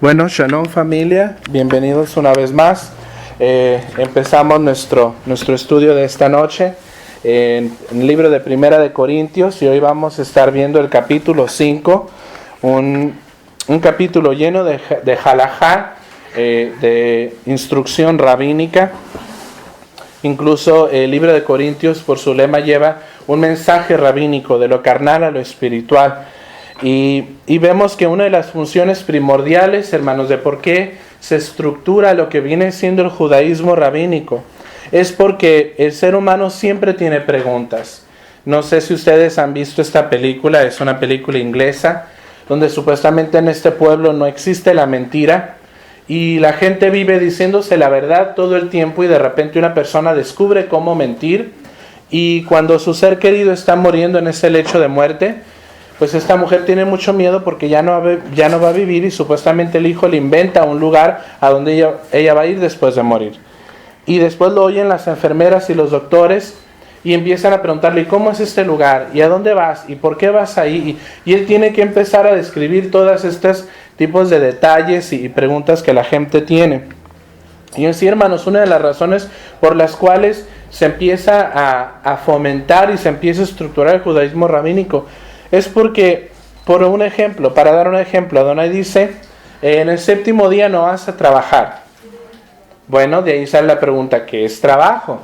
Bueno, Shalom familia, bienvenidos una vez más. Empezamos nuestro estudio de esta noche en el libro de Primera de Corintios y hoy vamos a estar viendo el capítulo 5, un capítulo lleno de halajá, de instrucción rabínica. Incluso el libro de Corintios por su lema lleva un mensaje rabínico de lo carnal a lo espiritual. Y vemos que una de las funciones primordiales, hermanos, de por qué se estructura lo que viene siendo el judaísmo rabínico, es porque el ser humano siempre tiene preguntas. No sé si ustedes han visto esta película, es una película inglesa, donde supuestamente en este pueblo no existe la mentira, y la gente vive diciéndose la verdad todo el tiempo, y de repente una persona descubre cómo mentir, y cuando su ser querido está muriendo en ese lecho de muerte, pues esta mujer tiene mucho miedo porque ya no va a vivir, y supuestamente el hijo le inventa un lugar a donde ella va a ir después de morir. Y después lo oyen las enfermeras y los doctores y empiezan a preguntarle: ¿cómo es este lugar? ¿Y a dónde vas? ¿Y por qué vas ahí? Y él tiene que empezar a describir todos estos tipos de detalles y preguntas que la gente tiene. Y así, hermanos, una de las razones por las cuales se empieza a fomentar y se empieza a estructurar el judaísmo rabínico es porque, para dar un ejemplo, Adonai dice: en el séptimo día no vas a trabajar. Bueno, de ahí sale la pregunta: ¿qué es trabajo?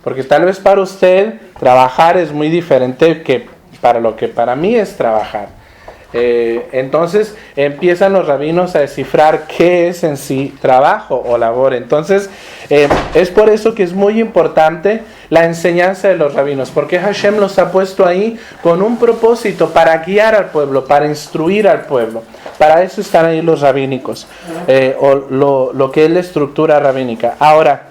Porque tal vez para usted trabajar es muy diferente que para lo que para mí es trabajar. Entonces empiezan los rabinos a descifrar qué es en sí trabajo o labor. Entonces es por eso que es muy importante la enseñanza de los rabinos, porque Hashem los ha puesto ahí con un propósito: para guiar al pueblo, para instruir al pueblo. Para eso están ahí los rabínicos, o lo que es la estructura rabínica. Ahora,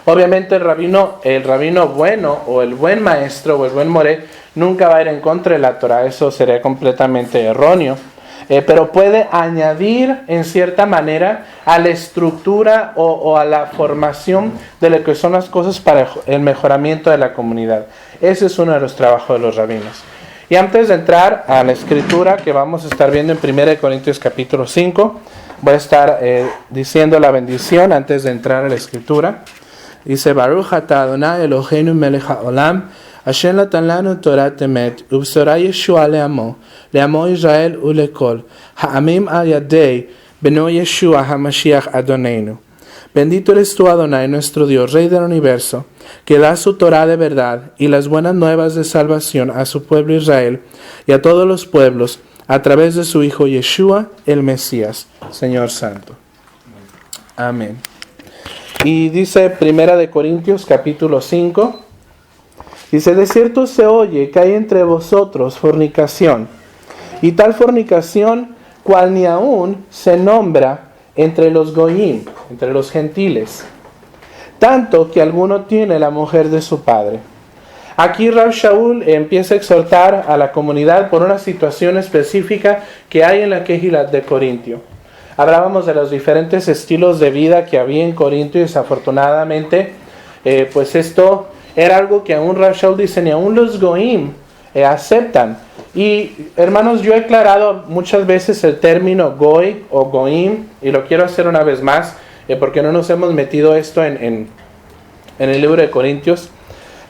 obviamente el rabino bueno, o el buen maestro, o el buen moré, nunca va a ir en contra de la Torah. Eso sería completamente erróneo. Pero puede añadir en cierta manera a la estructura o a la formación de lo que son las cosas para el mejoramiento de la comunidad. Ese es uno de los trabajos de los rabinos. Y antes de entrar a la escritura que vamos a estar viendo en 1 Corintios capítulo 5, voy a estar diciendo la bendición antes de entrar a la escritura. Dice: Baruch atah Adonai Eloheinu melech haolam, asher natan lanu torat emet, ubsorah Yeshua le'amo Israel ulekol ha'amim al yadei beno Yeshua HaMashiach Adonenu. Bendito eres tú, Adonai, nuestro Dios, Rey del universo, que da su Torah de verdad y las buenas nuevas de salvación a su pueblo Israel y a todos los pueblos, a través de su Hijo Yeshua, el Mesías, Señor Santo. Amén. Y dice 1 Corintios capítulo 5, dice: de cierto se oye que hay entre vosotros fornicación, y tal fornicación cual ni aún se nombra entre los goyim, entre los gentiles, tanto que alguno tiene la mujer de su padre. Aquí Rav Shaul empieza a exhortar a la comunidad por una situación específica que hay en la Kehilat de Corintio. Hablábamos de los diferentes estilos de vida que había en Corintio, y desafortunadamente, pues esto era algo que aún Rav Shaul dice, ni aún los goim aceptan. Y hermanos, yo he aclarado muchas veces el término goy o goim, y lo quiero hacer una vez más, porque no nos hemos metido esto en el libro de Corintios.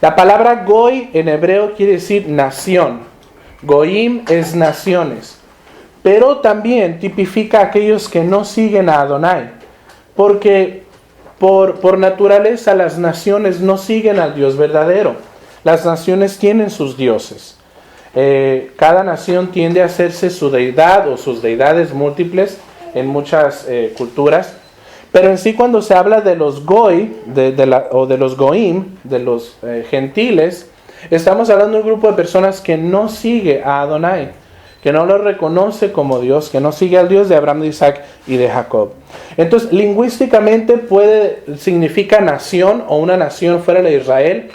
La palabra goy en hebreo quiere decir nación. Goim es naciones. Pero también tipifica a aquellos que no siguen a Adonai, porque por naturaleza las naciones no siguen al Dios verdadero. Las naciones tienen sus dioses. Cada nación tiende a hacerse su deidad o sus deidades múltiples en muchas culturas. Pero en sí, cuando se habla de los goy o de los goim, de los gentiles, estamos hablando de un grupo de personas que no sigue a Adonai, que no lo reconoce como Dios, que no sigue al Dios de Abraham, de Isaac y de Jacob. Entonces, lingüísticamente significa nación o una nación fuera de Israel,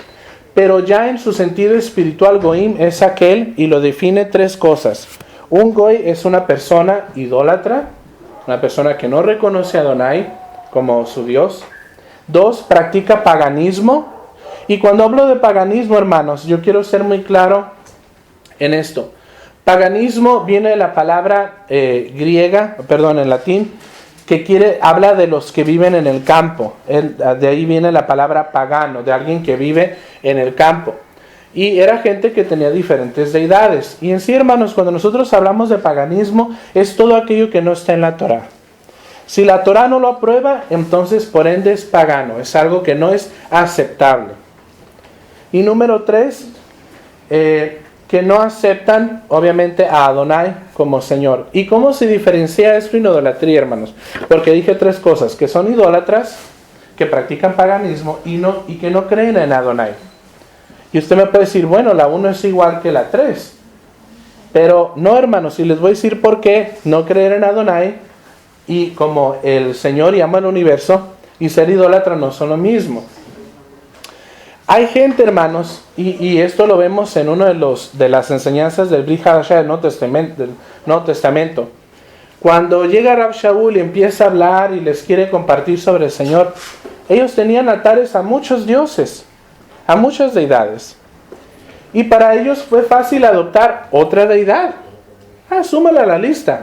pero ya en su sentido espiritual, goim es aquel, y lo define tres cosas. Un goy es una persona idólatra, una persona que no reconoce a Adonai como su Dios. 2, practica paganismo. Y cuando hablo de paganismo, hermanos, yo quiero ser muy claro en esto. Paganismo viene de la palabra en latín, que habla de los que viven en el campo. De ahí viene la palabra pagano, de alguien que vive en el campo. Y era gente que tenía diferentes deidades. Y en sí, hermanos, cuando nosotros hablamos de paganismo, es todo aquello que no está en la Torá. Si la Torá no lo aprueba, entonces por ende es pagano, es algo que no es aceptable. Y número 3, que no aceptan obviamente a Adonai como Señor. ¿Y cómo se diferencia esto en idolatría, hermanos? Porque dije 3 cosas, que son idólatras, que practican paganismo y que no creen en Adonai. Y usted me puede decir, bueno, la 1 es igual que la 3. Pero no, hermanos, y les voy a decir por qué no creer en Adonai y como el Señor llama al universo y ser idólatra no son lo mismo. Hay gente, hermanos, y esto lo vemos en uno de las enseñanzas del Brit Hadashah del Nuevo Testamento. Cuando llega Rab Shaul y empieza a hablar y les quiere compartir sobre el Señor, ellos tenían altares a muchos dioses, a muchas deidades. Y para ellos fue fácil adoptar otra deidad. Súmala a la lista.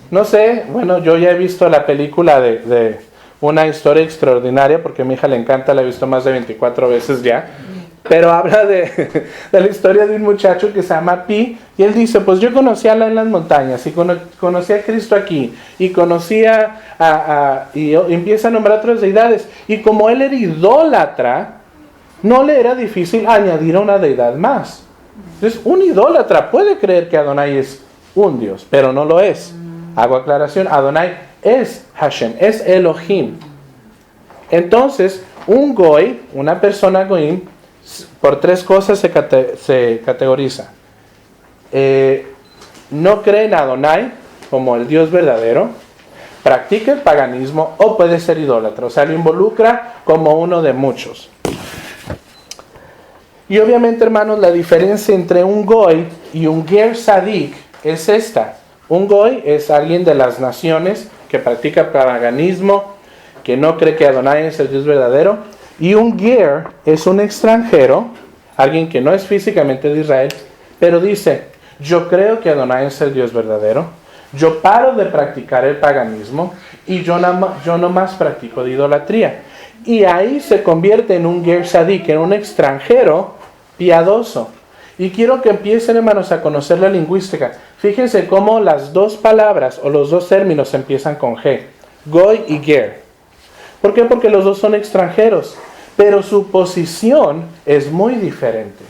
No sé, bueno, yo ya he visto la película de Una historia extraordinaria, porque a mi hija le encanta, la he visto más de 24 veces ya. Pero habla de la historia de un muchacho que se llama Pi, y él dice, pues yo conocí a Allah en las montañas, y conocí a Cristo aquí, y y empieza a nombrar otras deidades. Y como él era idólatra, no le era difícil añadir una deidad más. Entonces, un idólatra puede creer que Adonai es un Dios, pero no lo es. Hago aclaración, Adonai es Hashem, es Elohim. Entonces, un goy, una persona goyim, por 3 cosas se categoriza. No cree en Adonai como el Dios verdadero, practica el paganismo o puede ser idólatra, o sea, lo involucra como uno de muchos. Y obviamente, hermanos, la diferencia entre un goy y un ger sadik es esta. Un goy es alguien de las naciones que practica paganismo, que no cree que Adonai es el Dios verdadero. Y un ger es un extranjero, alguien que no es físicamente de Israel, pero dice, yo creo que Adonai es el Dios verdadero, yo paro de practicar el paganismo y yo no más practico de idolatría. Y ahí se convierte en un ger sadik, en un extranjero piadoso. Y quiero que empiecen, hermanos, a conocer la lingüística. Fíjense cómo las 2 palabras o los 2 términos empiezan con G. Goy y ger. ¿Por qué? Porque los 2 son extranjeros. Pero su posición es muy diferente.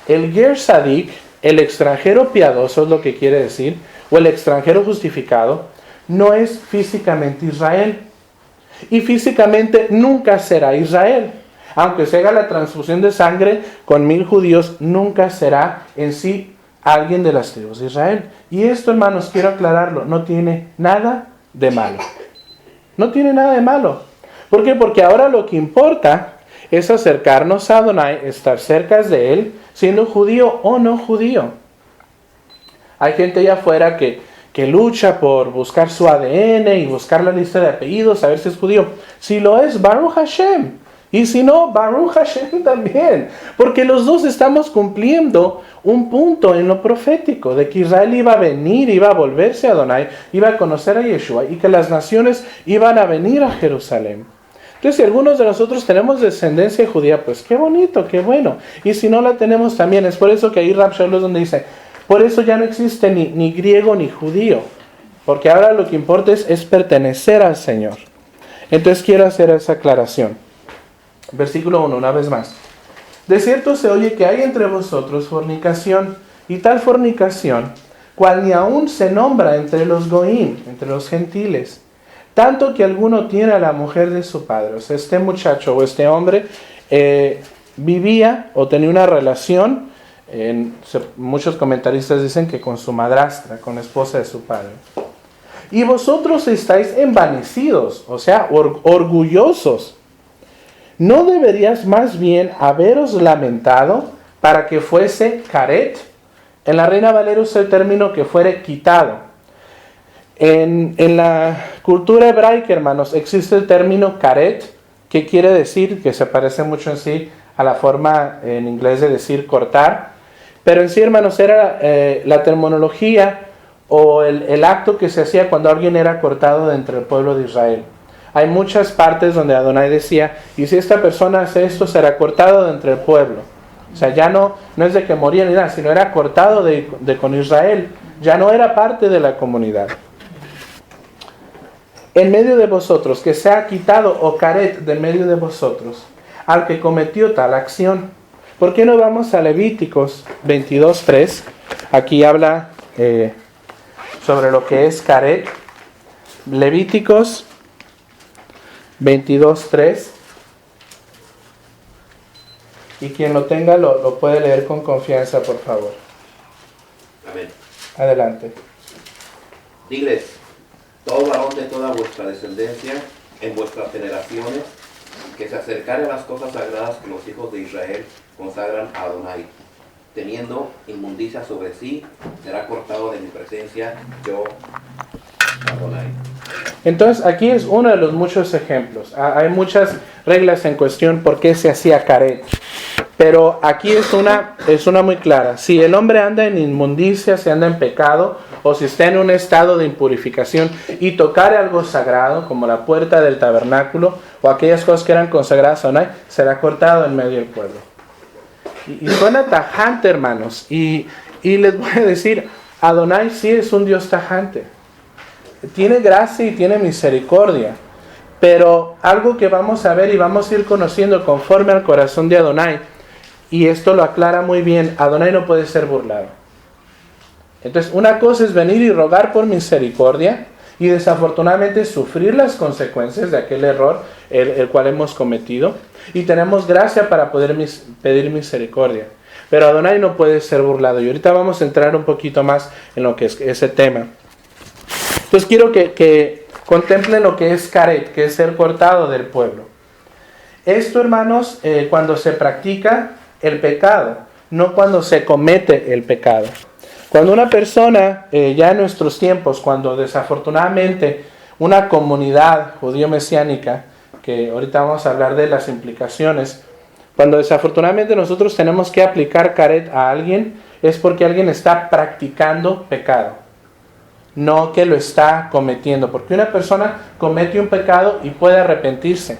El ger sadik, el extranjero piadoso es lo que quiere decir, o el extranjero justificado, no es físicamente Israel. Y físicamente nunca será Israel. Aunque se haga la transfusión de sangre con 1000 judíos, nunca será en sí alguien de las tribus de Israel. Y esto, hermanos, quiero aclararlo, no tiene nada de malo. No tiene nada de malo. ¿Por qué? Porque ahora lo que importa es acercarnos a Adonai, estar cerca de Él, siendo judío o no judío. Hay gente allá afuera que lucha por buscar su ADN y buscar la lista de apellidos, a ver si es judío. Si lo es, Baruch Hashem. Y si no, Baruch Hashem también. Porque los 2 estamos cumpliendo un punto en lo profético, de que Israel iba a venir, iba a volverse a Adonai, iba a conocer a Yeshua, y que las naciones iban a venir a Jerusalén. Entonces, si algunos de nosotros tenemos descendencia judía, pues qué bonito, qué bueno. Y si no la tenemos también, es por eso que ahí Rab Shaul es donde dice, por eso ya no existe ni griego ni judío, porque ahora lo que importa es pertenecer al Señor. Entonces quiero hacer esa aclaración. Versículo 1, una vez más. De cierto se oye que hay entre vosotros fornicación, y tal fornicación, cual ni aún se nombra entre los goín, entre los gentiles, tanto que alguno tiene a la mujer de su padre. O sea, este muchacho o este hombre vivía o tenía una relación, muchos comentaristas dicen que con su madrastra, con la esposa de su padre. Y vosotros estáis envanecidos, o sea, orgullosos. ¿No deberías más bien haberos lamentado para que fuese caret? En la Reina Valera usa el término que fuere quitado. En la cultura hebraica, hermanos, existe el término caret, que quiere decir, que se parece mucho en sí a la forma en inglés de decir cortar, Pero en sí, hermanos, era la terminología o el acto que se hacía cuando alguien era cortado de entre el pueblo de Israel. Hay muchas partes donde Adonai decía, y si esta persona hace esto, será cortado de entre el pueblo. O sea, ya no es de que moría ni nada, sino era cortado de con Israel. Ya no era parte de la comunidad. En medio de vosotros, que se ha quitado o caret de medio de vosotros, al que cometió tal acción. ¿Por qué no vamos a Levíticos 22:3? Aquí habla sobre lo que es caret. Levíticos 22:3. Y quien lo tenga lo puede leer con confianza, por favor. Amén. Adelante. Diles, todo varón de toda vuestra descendencia, en vuestras generaciones, que se acercare a las cosas sagradas que los hijos de Israel consagran a Adonai, teniendo inmundicia sobre sí, será cortado de mi presencia, yo, Adonai. Entonces aquí es uno de los muchos ejemplos. Hay muchas reglas en cuestión por qué se hacía caret. Pero aquí es una muy clara. Si el hombre anda en inmundicia, si anda en pecado, o si está en un estado de impurificación y tocar algo sagrado, como la puerta del tabernáculo, o aquellas cosas que eran consagradas a Adonai, será cortado en medio del pueblo. Y suena tajante, hermanos. Y les voy a decir, Adonai sí es un Dios tajante. Tiene gracia y tiene misericordia. Pero algo que vamos a ver y vamos a ir conociendo conforme al corazón de Adonai, y esto lo aclara muy bien, Adonai no puede ser burlado. Entonces, una cosa es venir y rogar por misericordia y desafortunadamente sufrir las consecuencias de aquel error el cual hemos cometido, y tenemos gracia para poder pedir misericordia. Pero Adonai no puede ser burlado, y ahorita vamos a entrar un poquito más en lo que es ese tema. Entonces quiero que contemplen lo que es caret, que es ser cortado del pueblo. Esto, hermanos, cuando se practica el pecado, no cuando se comete el pecado. Cuando una persona, ya en nuestros tiempos, cuando desafortunadamente una comunidad judío-mesiánica, que ahorita vamos a hablar de las implicaciones, cuando desafortunadamente nosotros tenemos que aplicar caret a alguien, es porque alguien está practicando pecado, no que lo está cometiendo. Porque una persona comete un pecado y puede arrepentirse,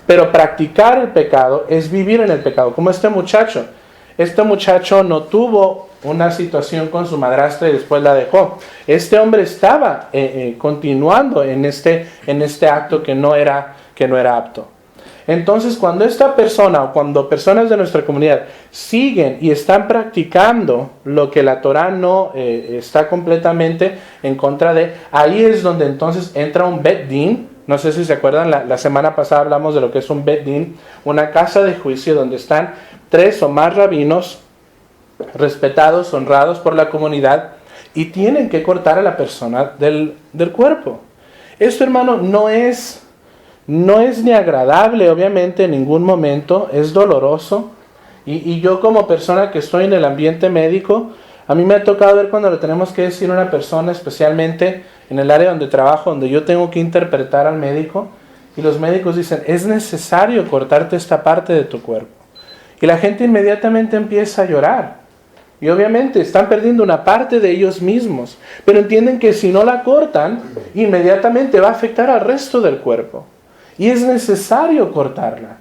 pero practicar el pecado es vivir en el pecado, como este muchacho. Este muchacho no tuvo una situación con su madrastra y después la dejó. Este hombre estaba continuando en este acto que no era apto. Entonces, cuando esta persona o cuando personas de nuestra comunidad siguen y están practicando lo que la Torah no está completamente en contra de, ahí es donde entonces entra un Bet Din. No sé si se acuerdan, la semana pasada hablamos de lo que es un Bet Din, una casa de juicio donde están 3 o más rabinos respetados, honrados por la comunidad, y tienen que cortar a la persona del cuerpo. Esto, hermano, no es ni agradable, obviamente, en ningún momento, es doloroso. Y yo, como persona que estoy en el ambiente médico, a mí me ha tocado ver cuando le tenemos que decir a una persona, especialmente en el área donde trabajo, donde yo tengo que interpretar al médico, y los médicos dicen, es necesario cortarte esta parte de tu cuerpo. Y la gente inmediatamente empieza a llorar. Y obviamente están perdiendo una parte de ellos mismos, pero entienden que si no la cortan, inmediatamente va a afectar al resto del cuerpo. Y es necesario cortarla.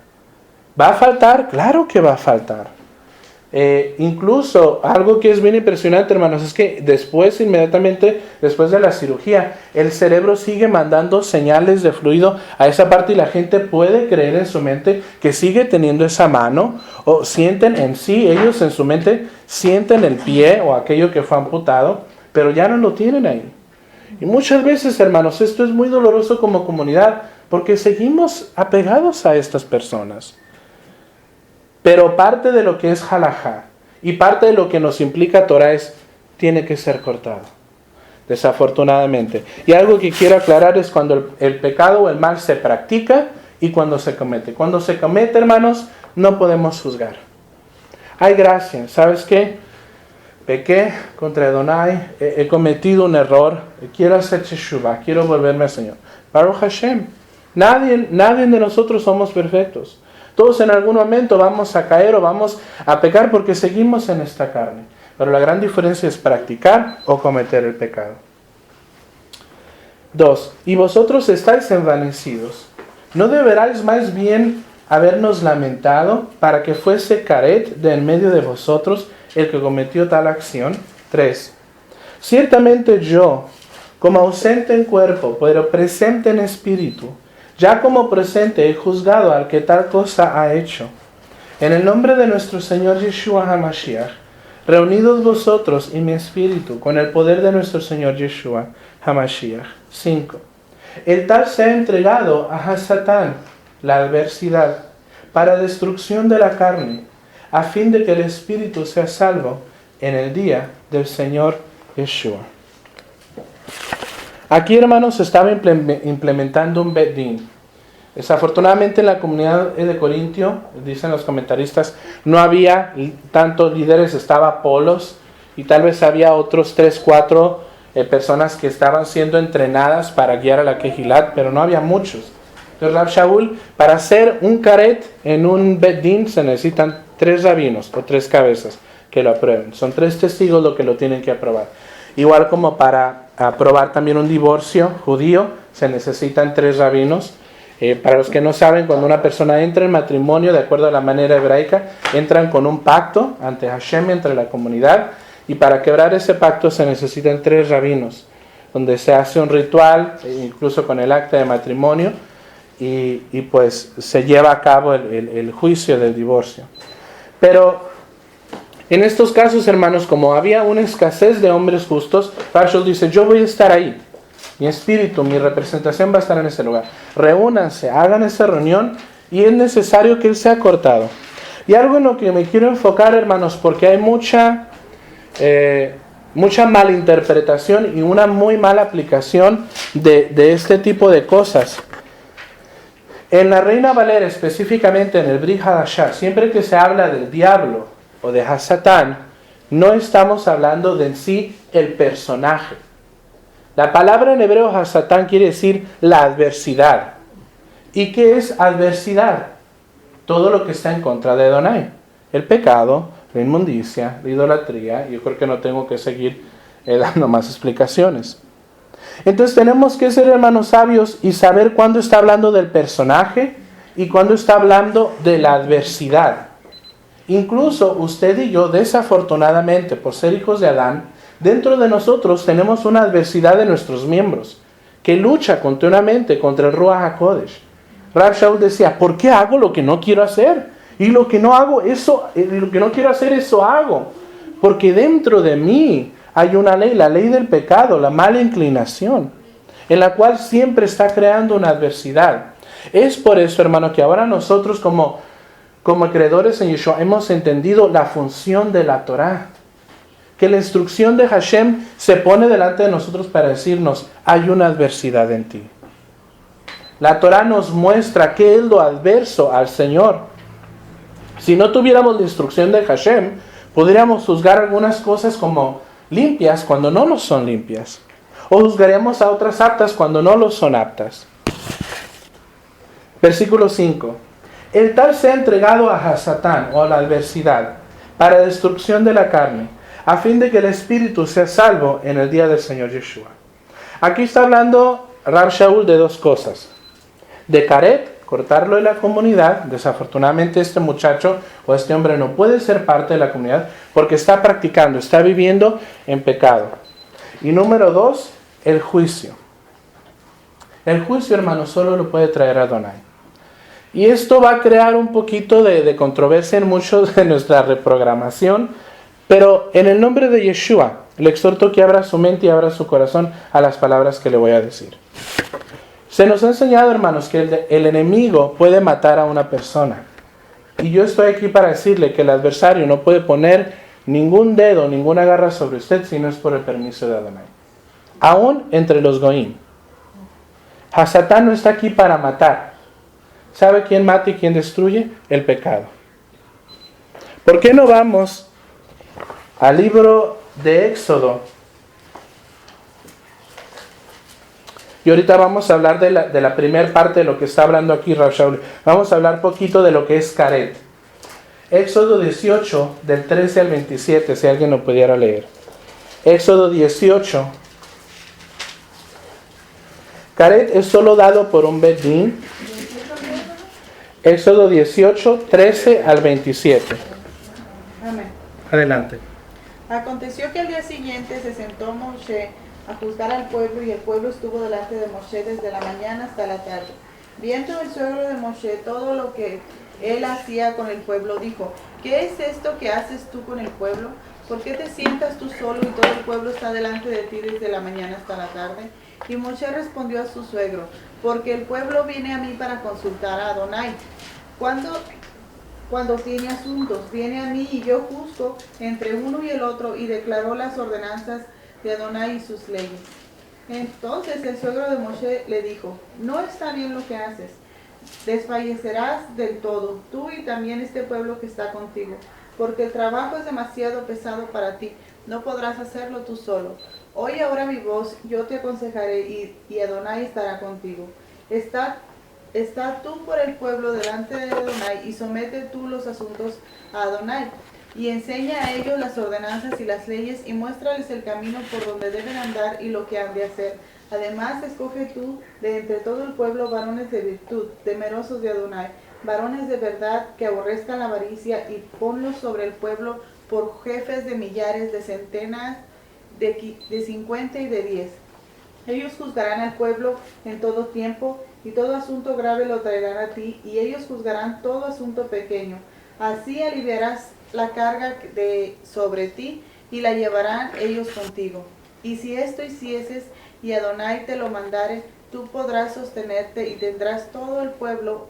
¿Va a faltar? Claro que va a faltar. Incluso algo que es bien impresionante, hermanos, es que inmediatamente después de la cirugía, el cerebro sigue mandando señales de fluido a esa parte, y la gente puede creer en su mente que sigue teniendo esa mano, o sienten en sí, ellos en su mente sienten el pie o aquello que fue amputado, pero ya no lo tienen ahí. Y muchas veces, hermanos, esto es muy doloroso como comunidad, porque seguimos apegados a estas personas. Pero parte de lo que es halajá y parte de lo que nos implica Torah tiene que ser cortado, desafortunadamente. Y algo que quiero aclarar es cuando el pecado o el mal se practica y cuando se comete. Cuando se comete, hermanos, no podemos juzgar. Hay gracia. ¿Sabes qué? Pequé contra Adonai, he cometido un error, quiero hacer teshuvah, quiero volverme al Señor. Baruch Hashem. Nadie de nosotros somos perfectos. Todos en algún momento vamos a caer o vamos a pecar porque seguimos en esta carne. Pero la gran diferencia es practicar o cometer el pecado. 2. Y vosotros estáis envanecidos. ¿No deberáis más bien habernos lamentado para que fuese Caret de en medio de vosotros el que cometió tal acción? 3. Ciertamente yo, como ausente en cuerpo, pero presente en espíritu, ya como presente he juzgado al que tal cosa ha hecho. En el nombre de nuestro Señor Yeshua HaMashiach, reunidos vosotros y mi espíritu con el poder de nuestro Señor Yeshua HaMashiach. 5. El tal se ha entregado a Hasatán, la adversidad, para destrucción de la carne, a fin de que el espíritu sea salvo en el día del Señor Yeshua. Aquí, hermanos, se estaba implementando un Bet Din. Desafortunadamente en la comunidad de Corintio, dicen los comentaristas, no había tantos líderes, estaba Apolos y tal vez había otros 3, 4 personas que estaban siendo entrenadas para guiar a la Kehilat, pero no había muchos. Entonces Rab Shaul, para hacer un caret en un Bet Din se necesitan 3 rabinos o 3 cabezas que lo aprueben. Son 3 testigos los que lo tienen que aprobar. Igual como para aprobar también un divorcio judío, se necesitan 3 rabinos. Para los que no saben, cuando una persona entra en matrimonio, de acuerdo a la manera hebraica, entran con un pacto ante Hashem, entre la comunidad, y para quebrar ese pacto se necesitan 3 rabinos, donde se hace un ritual, incluso con el acta de matrimonio, y pues se lleva a cabo el juicio del divorcio. Pero en estos casos, hermanos, como había una escasez de hombres justos, Rashul dice, yo voy a estar ahí. Mi espíritu, mi representación va a estar en ese lugar. Reúnanse, hagan esa reunión y es necesario que él sea cortado. Y algo en lo que me quiero enfocar, hermanos, porque hay mucha malinterpretación y una muy mala aplicación de este tipo de cosas. En la Reina Valera, específicamente en el Brit Hadashah, siempre que se habla del diablo o de Hasatán, no estamos hablando de en sí el personaje. La palabra en hebreo Hasatán quiere decir la adversidad. ¿Y qué es adversidad? Todo lo que está en contra de Adonai. El pecado, la inmundicia, la idolatría. Yo creo que no tengo que seguir dando más explicaciones. Entonces tenemos que ser, hermanos, sabios y saber cuándo está hablando del personaje y cuándo está hablando de la adversidad. Incluso usted y yo, desafortunadamente, por ser hijos de Adán, dentro de nosotros tenemos una adversidad de nuestros miembros que lucha continuamente contra el Ruach HaKodesh. Rab Shaul decía, ¿por qué hago lo que no quiero hacer? Y lo que no hago, lo que no quiero hacer, eso hago. Porque dentro de mí hay una ley, la ley del pecado, la mala inclinación, en la cual siempre está creando una adversidad. Es por eso, hermano, que ahora nosotros como creedores en Yeshua hemos entendido la función de la Torah. Que la instrucción de Hashem se pone delante de nosotros para decirnos, hay una adversidad en ti. La Torah nos muestra qué es lo adverso al Señor. Si no tuviéramos la instrucción de Hashem, podríamos juzgar algunas cosas como limpias cuando no lo son limpias. O juzgaríamos a otras aptas cuando no lo son aptas. Versículo 5. El tal se ha entregado a Hasatán o a la adversidad para destrucción de la carne, a fin de que el espíritu sea salvo en el día del Señor Yeshua. Aquí está hablando Rab Shaul de 2 cosas. De Caret, cortarlo de la comunidad. Desafortunadamente este muchacho o este hombre no puede ser parte de la comunidad porque está practicando, está viviendo en pecado. Y número 2, el juicio. El juicio, hermano, solo lo puede traer Adonai. Y esto va a crear un poquito de controversia en muchos de nuestra reprogramación, pero en el nombre de Yeshua, le exhorto que abra su mente y abra su corazón a las palabras que le voy a decir. Se nos ha enseñado, hermanos, que el enemigo puede matar a una persona. Y yo estoy aquí para decirle que el adversario no puede poner ningún dedo, ninguna garra sobre usted si no es por el permiso de Adonai. Aún entre los goín. Hasatán no está aquí para matar. ¿Sabe quién mata y quién destruye? El pecado. ¿Por qué no vamos al libro de Éxodo? Y ahorita vamos a hablar de la primera parte de lo que está hablando aquí Rab Shaul. Vamos a hablar poquito de lo que es Caret. Éxodo 18, del 13 al 27, si alguien lo pudiera leer. Éxodo 18. Caret es solo dado por un Bet Din. Éxodo 18, 13 al 27. Amén. Adelante. Aconteció que al día siguiente se sentó Moshe a juzgar al pueblo, y el pueblo estuvo delante de Moshe desde la mañana hasta la tarde. Viendo el suegro de Moshe todo lo que él hacía con el pueblo, dijo: ¿Qué es esto que haces tú con el pueblo? ¿Por qué te sientas tú solo y todo el pueblo está delante de ti desde la mañana hasta la tarde? Y Moshe respondió a su suegro: porque el pueblo viene a mí para consultar a Adonai. Cuando tiene asuntos, viene a mí y yo juzgo entre uno y el otro, y declaró las ordenanzas de Adonai y sus leyes. Entonces el suegro de Moshe le dijo: no está bien lo que haces. Desfallecerás del todo, tú y también este pueblo que está contigo, porque el trabajo es demasiado pesado para ti, no podrás hacerlo tú solo. Oye ahora mi voz, yo te aconsejaré, y Adonai estará contigo. Está tú por el pueblo delante de Adonai, y somete tú los asuntos a Adonai, y enseña a ellos las ordenanzas y las leyes, y muéstrales el camino por donde deben andar y lo que han de hacer. Además, escoge tú de entre todo el pueblo varones de virtud, temerosos de Adonai, varones de verdad que aborrezcan la avaricia, y ponlos sobre el pueblo por jefes de millares, de centenas, de 50 y de 10. Ellos juzgarán al pueblo en todo tiempo, y todo asunto grave lo traerán a ti, y ellos juzgarán todo asunto pequeño. Así aliviarás la carga sobre ti, y la llevarán ellos contigo. Y si esto hicieses, y Adonai te lo mandare, tú podrás sostenerte, y tendrás todo el pueblo,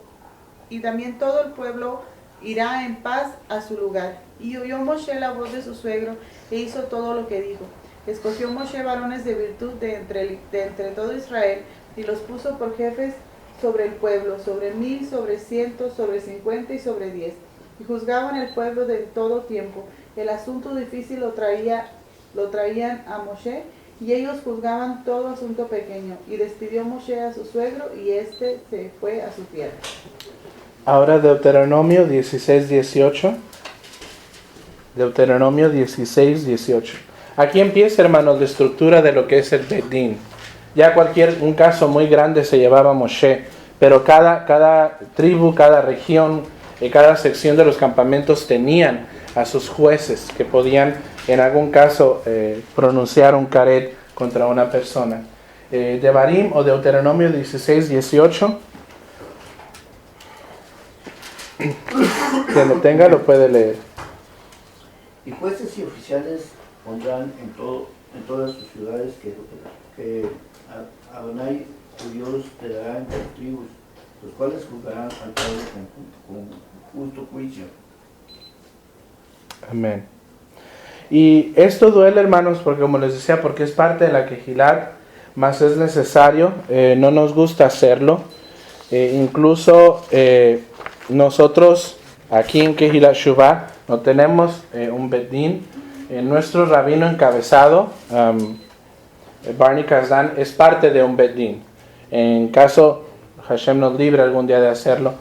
y también todo el pueblo irá en paz a su lugar. Y oyó Moshe la voz de su suegro, e hizo todo lo que dijo. Escogió Moshe varones de virtud de entre todo Israel, y los puso por jefes sobre el pueblo, sobre 1000, sobre 100, sobre 50 y sobre 10. Y juzgaban el pueblo de todo tiempo. El asunto difícil lo traían a Moshe, y ellos juzgaban todo asunto pequeño. Y despidió Moshe a su suegro, y éste se fue a su tierra. Ahora Deuteronomio 16, 18. Deuteronomio 16, 18. Aquí empieza, hermanos, la estructura de lo que es el Bet Din. Ya un caso muy grande se llevaba a Moshe, pero cada tribu, cada región y cada sección de los campamentos tenían a sus jueces que podían en algún caso pronunciar un caret contra una persona. Devarim o Deuteronomio 16, 18. Quien lo tenga lo puede leer. Y jueces y oficiales pondrán en todas sus ciudades que Adonai, tu Dios, te dará entre las tribus, los cuales juzgarán al pueblo con justo juicio. Amén. Y esto duele, hermanos, porque como les decía, porque es parte de la Kehilat, más es necesario, no nos gusta hacerlo. Incluso nosotros aquí en Kehilat Shuvah no tenemos un Bet Din. Nuestro rabino encabezado, Barney Kazdan, es parte de un Bet Din. En caso, Hashem nos libre algún día de hacerlo,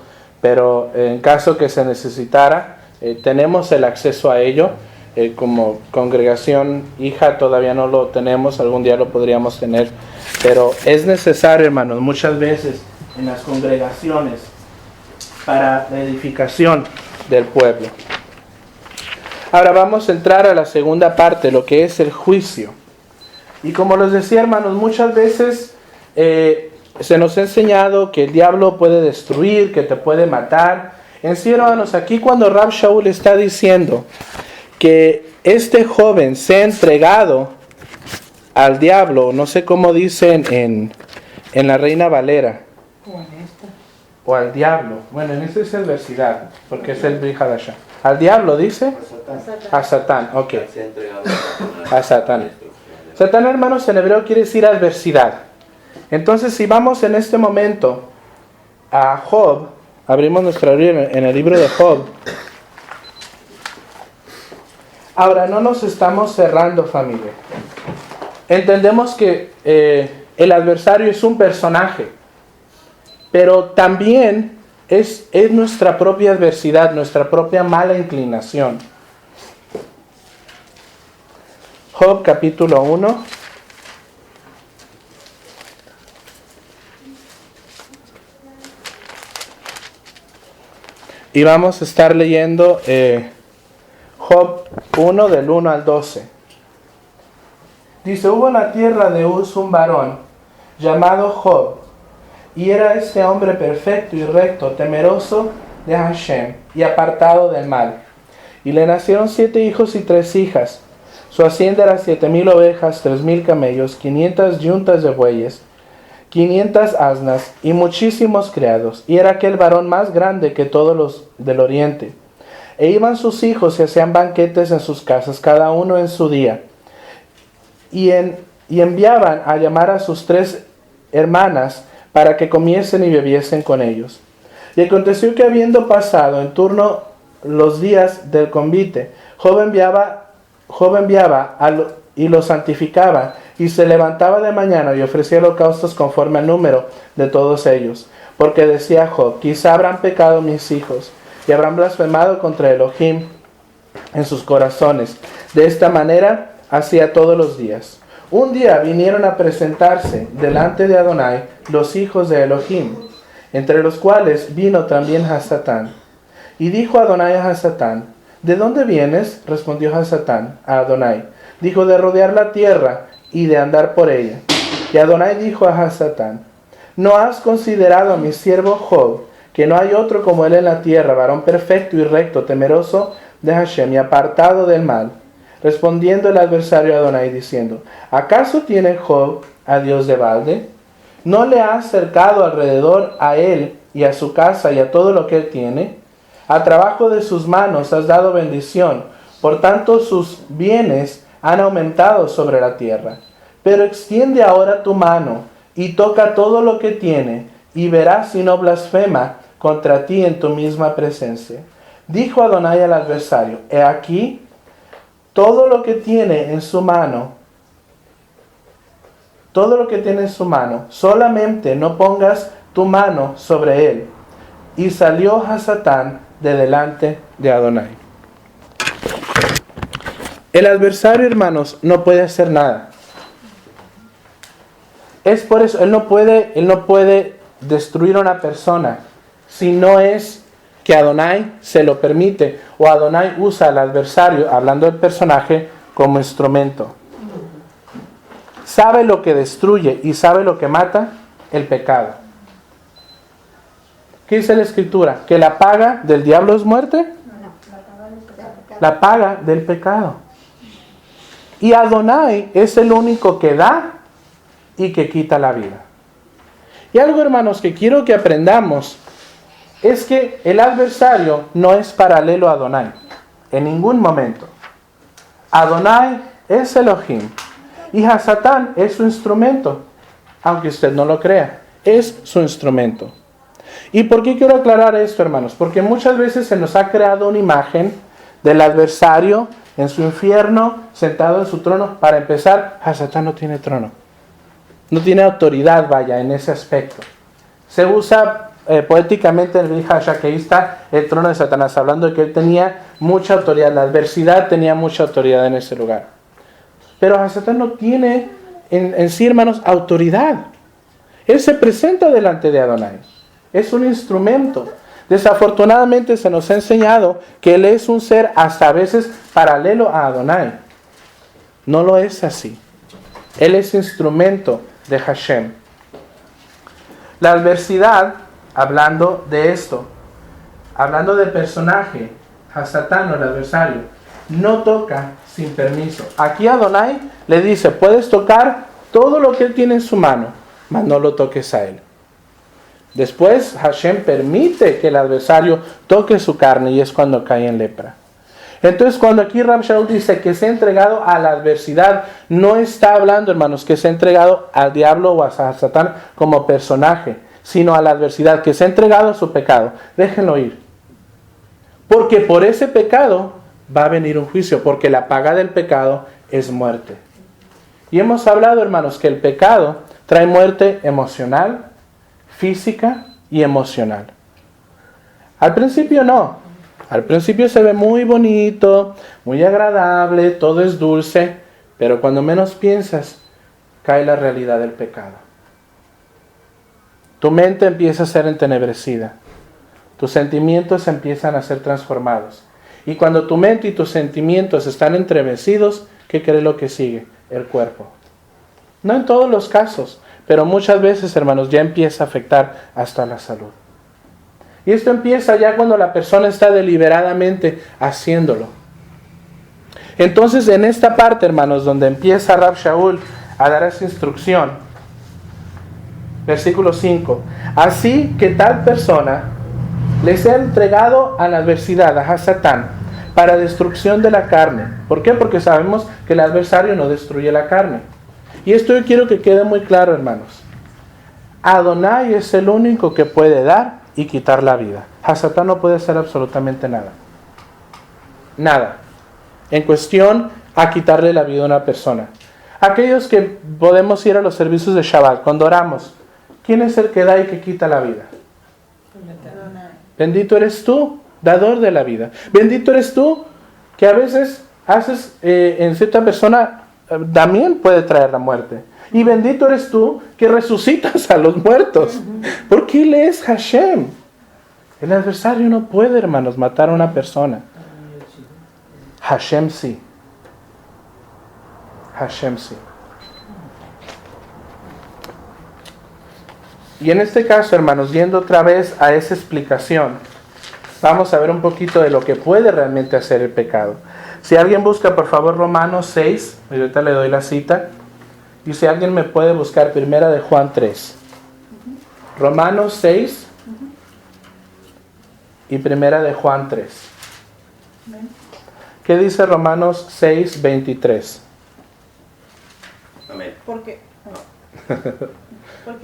pero en caso que se necesitara, tenemos el acceso a ello. Como congregación hija todavía no lo tenemos, algún día lo podríamos tener, pero es necesario, hermanos, muchas veces en las congregaciones para la edificación del pueblo. Ahora vamos a entrar a la segunda parte, lo que es el juicio. Y como les decía, hermanos, muchas veces se nos ha enseñado que el diablo puede destruir, que te puede matar. En sí, hermanos, aquí cuando Rab Shaul está diciendo que este joven se ha entregado al diablo, no sé cómo dicen en la Reina Valera, o al diablo, bueno, en esta es adversidad, porque es el Brit Hadashah. Al diablo dice, a Satán, ok, Se ha entregado a Satán. Satán, hermanos, en hebreo quiere decir adversidad. Entonces, si vamos en este momento a Job, abrimos nuestra Biblia en el libro de Job. Ahora, no nos estamos cerrando, familia. Entendemos que el adversario es un personaje, pero también Es nuestra propia adversidad, nuestra propia mala inclinación. Job capítulo 1. Y vamos a estar leyendo Job 1 del 1 al 12. Dice, hubo en la tierra de Uz un varón llamado Job, y era este hombre perfecto y recto, temeroso de Hashem y apartado del mal. Y le nacieron 7 hijos y 3 hijas. Su hacienda era 7,000 ovejas, 3,000 camellos, 500 yuntas de bueyes, 500 asnas y muchísimos criados. Y era aquel varón más grande que todos los del oriente. E iban sus hijos y hacían banquetes en sus casas, cada uno en su día. Y enviaban a llamar a sus 3 hermanas para que comiesen y bebiesen con ellos. Y aconteció que habiendo pasado en turno los días del convite, Job enviaba y los santificaba, y se levantaba de mañana y ofrecía holocaustos conforme al número de todos ellos. Porque decía Job, quizá habrán pecado mis hijos, y habrán blasfemado contra Elohim en sus corazones. De esta manera hacía todos los días. Un día vinieron a presentarse delante de Adonai los hijos de Elohim, entre los cuales vino también Hasatán. Y dijo Adonai a Hasatán, ¿de dónde vienes? Respondió Hasatán a Adonai. Dijo, de rodear la tierra y de andar por ella. Y Adonai dijo a Hasatán, ¿no has considerado a mi siervo Job, que no hay otro como él en la tierra, varón perfecto y recto, temeroso de Hashem y apartado del mal? Respondiendo el adversario a Adonai diciendo, ¿acaso tiene Job a Dios de balde? ¿No le ha acercado alrededor a él y a su casa y a todo lo que él tiene? A trabajo de sus manos has dado bendición, por tanto sus bienes han aumentado sobre la tierra. Pero extiende ahora tu mano y toca todo lo que tiene, y verás si no blasfema contra ti en tu misma presencia. Dijo Adonai al adversario, he aquí, todo lo que tiene en su mano, solamente no pongas tu mano sobre él. Y salió Hasatán de delante de Adonai. El adversario, hermanos, no puede hacer nada. Es por eso, él no puede destruir a una persona si no es que Adonai se lo permite o Adonai usa al adversario, hablando del personaje, como instrumento. ¿Sabe lo que destruye y sabe lo que mata? El pecado. ¿Qué dice la Escritura? ¿Que la paga del diablo es muerte? La paga del pecado. Y Adonai es el único que da y que quita la vida. Y algo, hermanos, que quiero que aprendamos es que el adversario no es paralelo a Adonai en ningún momento. Adonai es Elohim y Hasatán es su instrumento, aunque usted no lo crea, es su instrumento. ¿Y por qué quiero aclarar esto, hermanos? Porque muchas veces se nos ha creado una imagen del adversario en su infierno, sentado en su trono. Para empezar, Hasatán no tiene trono. No tiene autoridad, vaya, en ese aspecto. Se usa poéticamente en el Midrash, que ahí está el trono de Satanás, hablando de que él tenía mucha autoridad. La adversidad tenía mucha autoridad en ese lugar. Pero Hasatán no tiene en sí, hermanos, autoridad. Él se presenta delante de Adonai. Es un instrumento. Desafortunadamente se nos ha enseñado que él es un ser hasta a veces paralelo a Adonai. No lo es así. Él es instrumento de Hashem. La adversidad, hablando de esto, hablando del personaje, Hasatán o el adversario, no toca sin permiso. Aquí Adonai le dice, puedes tocar todo lo que él tiene en su mano, mas no lo toques a él. Después Hashem permite que el adversario toque su carne y es cuando cae en lepra. Entonces cuando aquí Rab Shaul dice que se ha entregado a la adversidad, no está hablando, hermanos, que se ha entregado al diablo o a Satán como personaje, sino a la adversidad, que se ha entregado a su pecado. Déjenlo ir. Porque por ese pecado va a venir un juicio, porque la paga del pecado es muerte. Y hemos hablado, hermanos, que el pecado trae muerte emocional, física y emocional. Al principio no. Al principio se ve muy bonito, muy agradable, todo es dulce, pero cuando menos piensas, cae la realidad del pecado. Tu mente empieza a ser entenebrecida. Tus sentimientos empiezan a ser transformados. Y cuando tu mente y tus sentimientos están entremecidos, ¿qué cree lo que sigue? El cuerpo. No en todos los casos, pero muchas veces, hermanos, ya empieza a afectar hasta la salud. Y esto empieza ya cuando la persona está deliberadamente haciéndolo. Entonces, en esta parte, hermanos, donde empieza Rab Shaul a dar esa instrucción, versículo 5, así que tal persona les ha entregado a la adversidad, a Satán, para destrucción de la carne. ¿Por qué? Porque sabemos que el adversario no destruye la carne. Y esto yo quiero que quede muy claro, hermanos. Adonai es el único que puede dar y quitar la vida. A Satán no puede hacer absolutamente nada. Nada. En cuestión a quitarle la vida a una persona. Aquellos que podemos ir a los servicios de Shabbat, cuando oramos, ¿quién es el que da y que quita la vida? Bendito eres tú, dador de la vida. Bendito eres tú, que a veces haces en cierta persona, también puede traer la muerte. Y bendito eres tú, que resucitas a los muertos. Porque Él es Hashem. El adversario no puede, hermanos, matar a una persona. Hashem sí. Hashem sí. Y en este caso, hermanos, yendo otra vez a esa explicación, vamos a ver un poquito de lo que puede realmente hacer el pecado. Si alguien busca, por favor, Romanos 6, ahorita le doy la cita, y si alguien me puede buscar Primera de Juan 3. Romanos 6 y Primera de Juan 3. ¿Qué dice Romanos 6, 23? Amén. Porque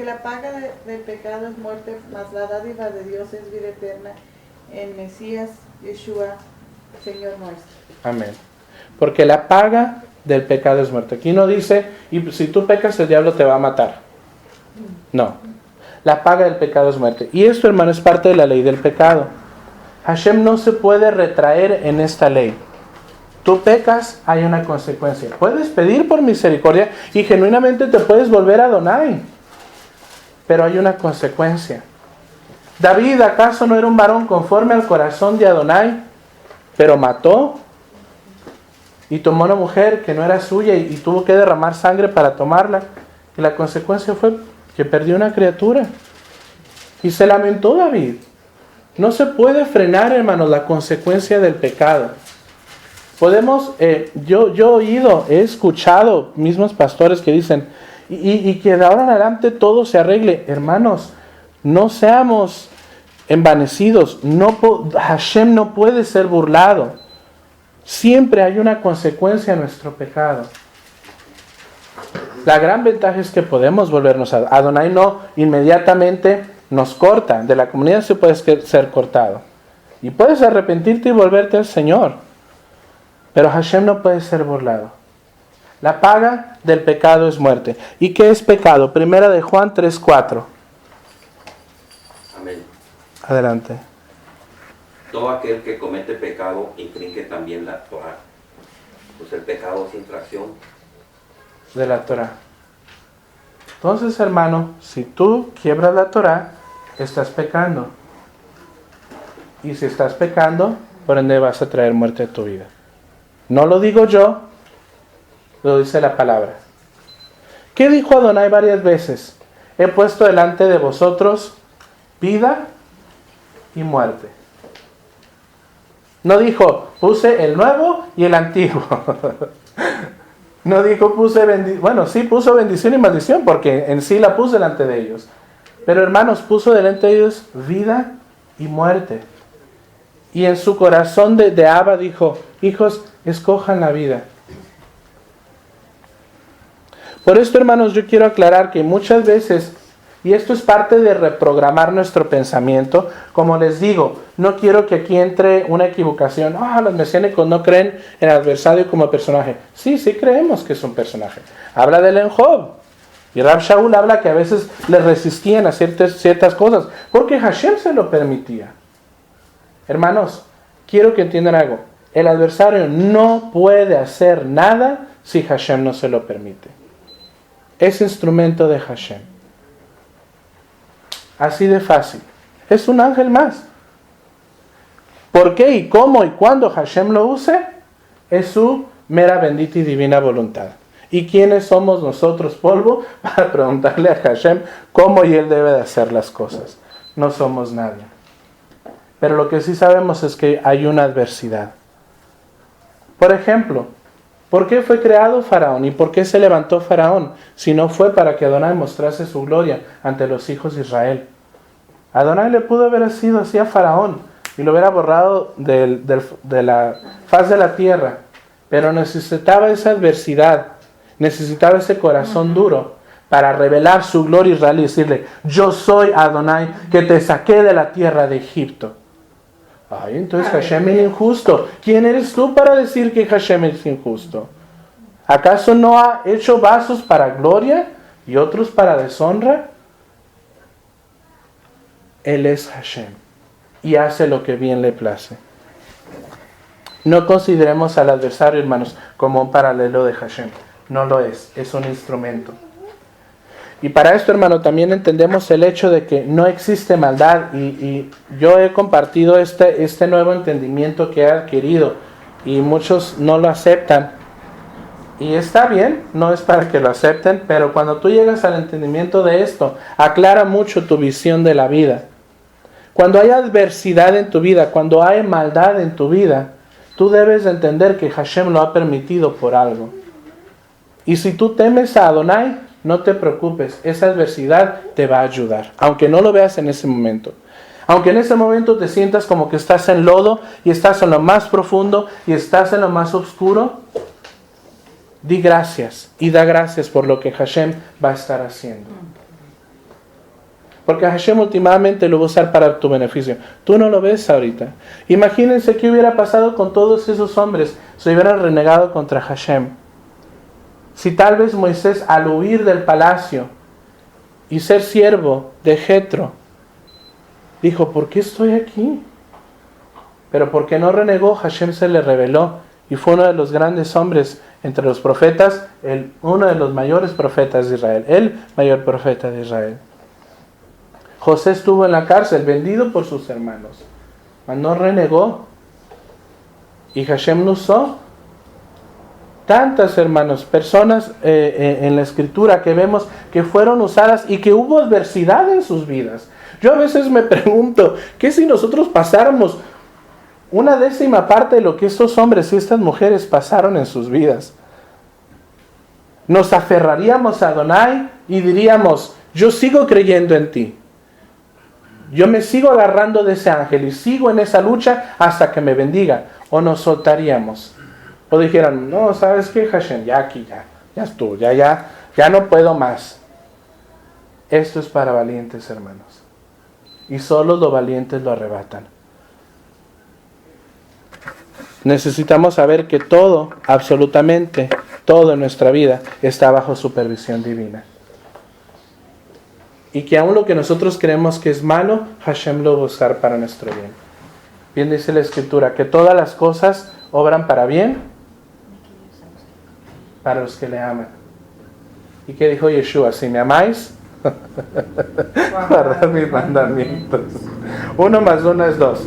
la paga del pecado es muerte, mas la dádiva de Dios es vida eterna en Mesías Yeshua, Señor nuestro. Amén. Porque la paga del pecado es muerte. Aquí no dice, y si tú pecas el diablo te va a matar. No. La paga del pecado es muerte. Y esto, hermano, es parte de la ley del pecado. Hashem no se puede retraer en esta ley. Tú pecas, hay una consecuencia. Puedes pedir por misericordia y genuinamente te puedes volver a Adonai. Pero hay una consecuencia. David, ¿acaso no era un varón conforme al corazón de Adonai? Pero mató y tomó una mujer que no era suya y tuvo que derramar sangre para tomarla. Y la consecuencia fue que perdió una criatura. Y se lamentó David. No se puede frenar, hermanos, la consecuencia del pecado. Podemos, yo he oído, he escuchado mismos pastores que dicen, y que de ahora en adelante todo se arregle. Hermanos, no seamos envanecidos. Hashem no puede ser burlado. Siempre hay una consecuencia a nuestro pecado. La gran ventaja es que podemos volvernos a Adonai. No inmediatamente nos corta. De la comunidad sí puedes ser cortado. Y puedes arrepentirte y volverte al Señor. Pero Hashem no puede ser burlado. La paga del pecado es muerte. ¿Y qué es pecado? Primera de Juan 3:4. Amén. Adelante. Todo aquel que comete pecado infringe también la Torah. Pues el pecado es infracción. De la Torah. Entonces, hermano, si tú quiebras la Torah, estás pecando. Y si estás pecando, por ende vas a traer muerte a tu vida. No lo digo yo, lo dice la palabra. ¿Qué dijo Adonai varias veces? He puesto delante de vosotros vida y muerte. No dijo, puse el nuevo y el antiguo. No dijo, puse bendición. Bueno, sí puso bendición y maldición, porque en sí la puse delante de ellos. Pero hermanos, puso delante de ellos vida y muerte. Y en su corazón de Abba dijo, hijos, escojan la vida. Por esto, hermanos, yo quiero aclarar que muchas veces, y esto es parte de reprogramar nuestro pensamiento, como les digo, no quiero que aquí entre una equivocación. Los mesiánicos no creen en el adversario como personaje. Sí creemos que es un personaje. Habla del en Job. Y Rab Shaul habla que a veces le resistían a ciertas cosas, porque Hashem se lo permitía. Hermanos, quiero que entiendan algo. El adversario no puede hacer nada si Hashem no se lo permite. Es instrumento de Hashem. Así de fácil. Es un ángel más. ¿Por qué y cómo y cuándo Hashem lo use? Es su mera bendita y divina voluntad. ¿Y quiénes somos nosotros, polvo, para preguntarle a Hashem cómo y él debe de hacer las cosas? No somos nadie. Pero lo que sí sabemos es que hay una adversidad. Por ejemplo, ¿por qué fue creado Faraón? ¿Y por qué se levantó Faraón? Si no fue para que Adonai mostrase su gloria ante los hijos de Israel. Adonai le pudo haber sido así a Faraón y lo hubiera borrado de la faz de la tierra. Pero necesitaba esa adversidad, necesitaba ese corazón duro para revelar su gloria a Israel y decirle: yo soy Adonai que te saqué de la tierra de Egipto. Ay, entonces Hashem es injusto. ¿Quién eres tú para decir que Hashem es injusto? ¿Acaso no ha hecho vasos para gloria y otros para deshonra? Él es Hashem y hace lo que bien le place. No consideremos al adversario, hermanos, como un paralelo de Hashem. No lo es un instrumento. Y para esto, hermano, también entendemos el hecho de que no existe maldad. Y yo he compartido este nuevo entendimiento que he adquirido y muchos no lo aceptan. Y está bien, no es para que lo acepten, pero cuando tú llegas al entendimiento de esto, aclara mucho tu visión de la vida. Cuando hay adversidad en tu vida, cuando hay maldad en tu vida, tú debes de entender que Hashem lo ha permitido por algo. Y si tú temes a Adonai, no te preocupes, esa adversidad te va a ayudar, aunque no lo veas en ese momento. Aunque en ese momento te sientas como que estás en lodo y estás en lo más profundo y estás en lo más oscuro, di gracias y da gracias por lo que Hashem va a estar haciendo. Porque Hashem últimamente lo va a usar para tu beneficio. Tú no lo ves ahorita. Imagínense qué hubiera pasado con todos esos hombres si hubieran renegado contra Hashem. Si tal vez Moisés, al huir del palacio y ser siervo de Jetro, dijo: ¿por qué estoy aquí? Pero porque no renegó, Hashem se le reveló y fue uno de los grandes hombres entre los profetas, uno de los mayores profetas de Israel, el mayor profeta de Israel. José estuvo en la cárcel, vendido por sus hermanos, mas no renegó. Y Hashem lo usó. Tantas, hermanos, personas en la escritura que vemos que fueron usadas y que hubo adversidad en sus vidas. Yo a veces me pregunto, ¿qué si nosotros pasáramos una 10ª parte de lo que estos hombres y estas mujeres pasaron en sus vidas? Nos aferraríamos a Adonai y diríamos: yo sigo creyendo en ti. Yo me sigo agarrando de ese ángel y sigo en esa lucha hasta que me bendiga. O nos soltaríamos. O dijeran: no, ¿sabes qué, Hashem? Ya aquí, ya estuvo, ya no puedo más. Esto es para valientes, hermanos. Y solo los valientes lo arrebatan. Necesitamos saber que todo, absolutamente todo en nuestra vida está bajo supervisión divina. Y que aún lo que nosotros creemos que es malo, Hashem lo va a usar para nuestro bien. Bien dice la Escritura, que todas las cosas obran para bien para los que le aman. ¿Y qué dijo Yeshua? Si me amáis, guardad mis mandamientos. 1 más 1 es 2.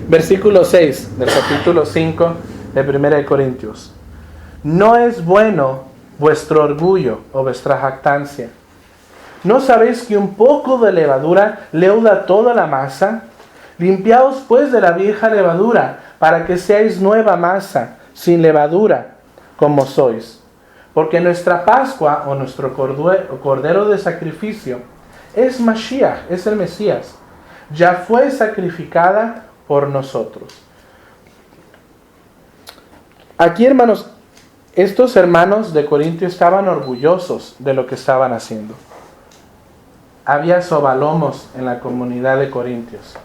Versículo 6 del capítulo 5 de 1 Corintios. No es bueno vuestro orgullo o vuestra jactancia. ¿No sabéis que un poco de levadura leuda toda la masa? Limpiaos pues de la vieja levadura, para que seáis nueva masa, sin levadura, como sois. Porque nuestra Pascua, o nuestro cordero de sacrificio, es Mashiach, es el Mesías. Ya fue sacrificada por nosotros. Aquí, hermanos, estos hermanos de Corintio estaban orgullosos de lo que estaban haciendo. Había sobalomos en la comunidad de Corintios.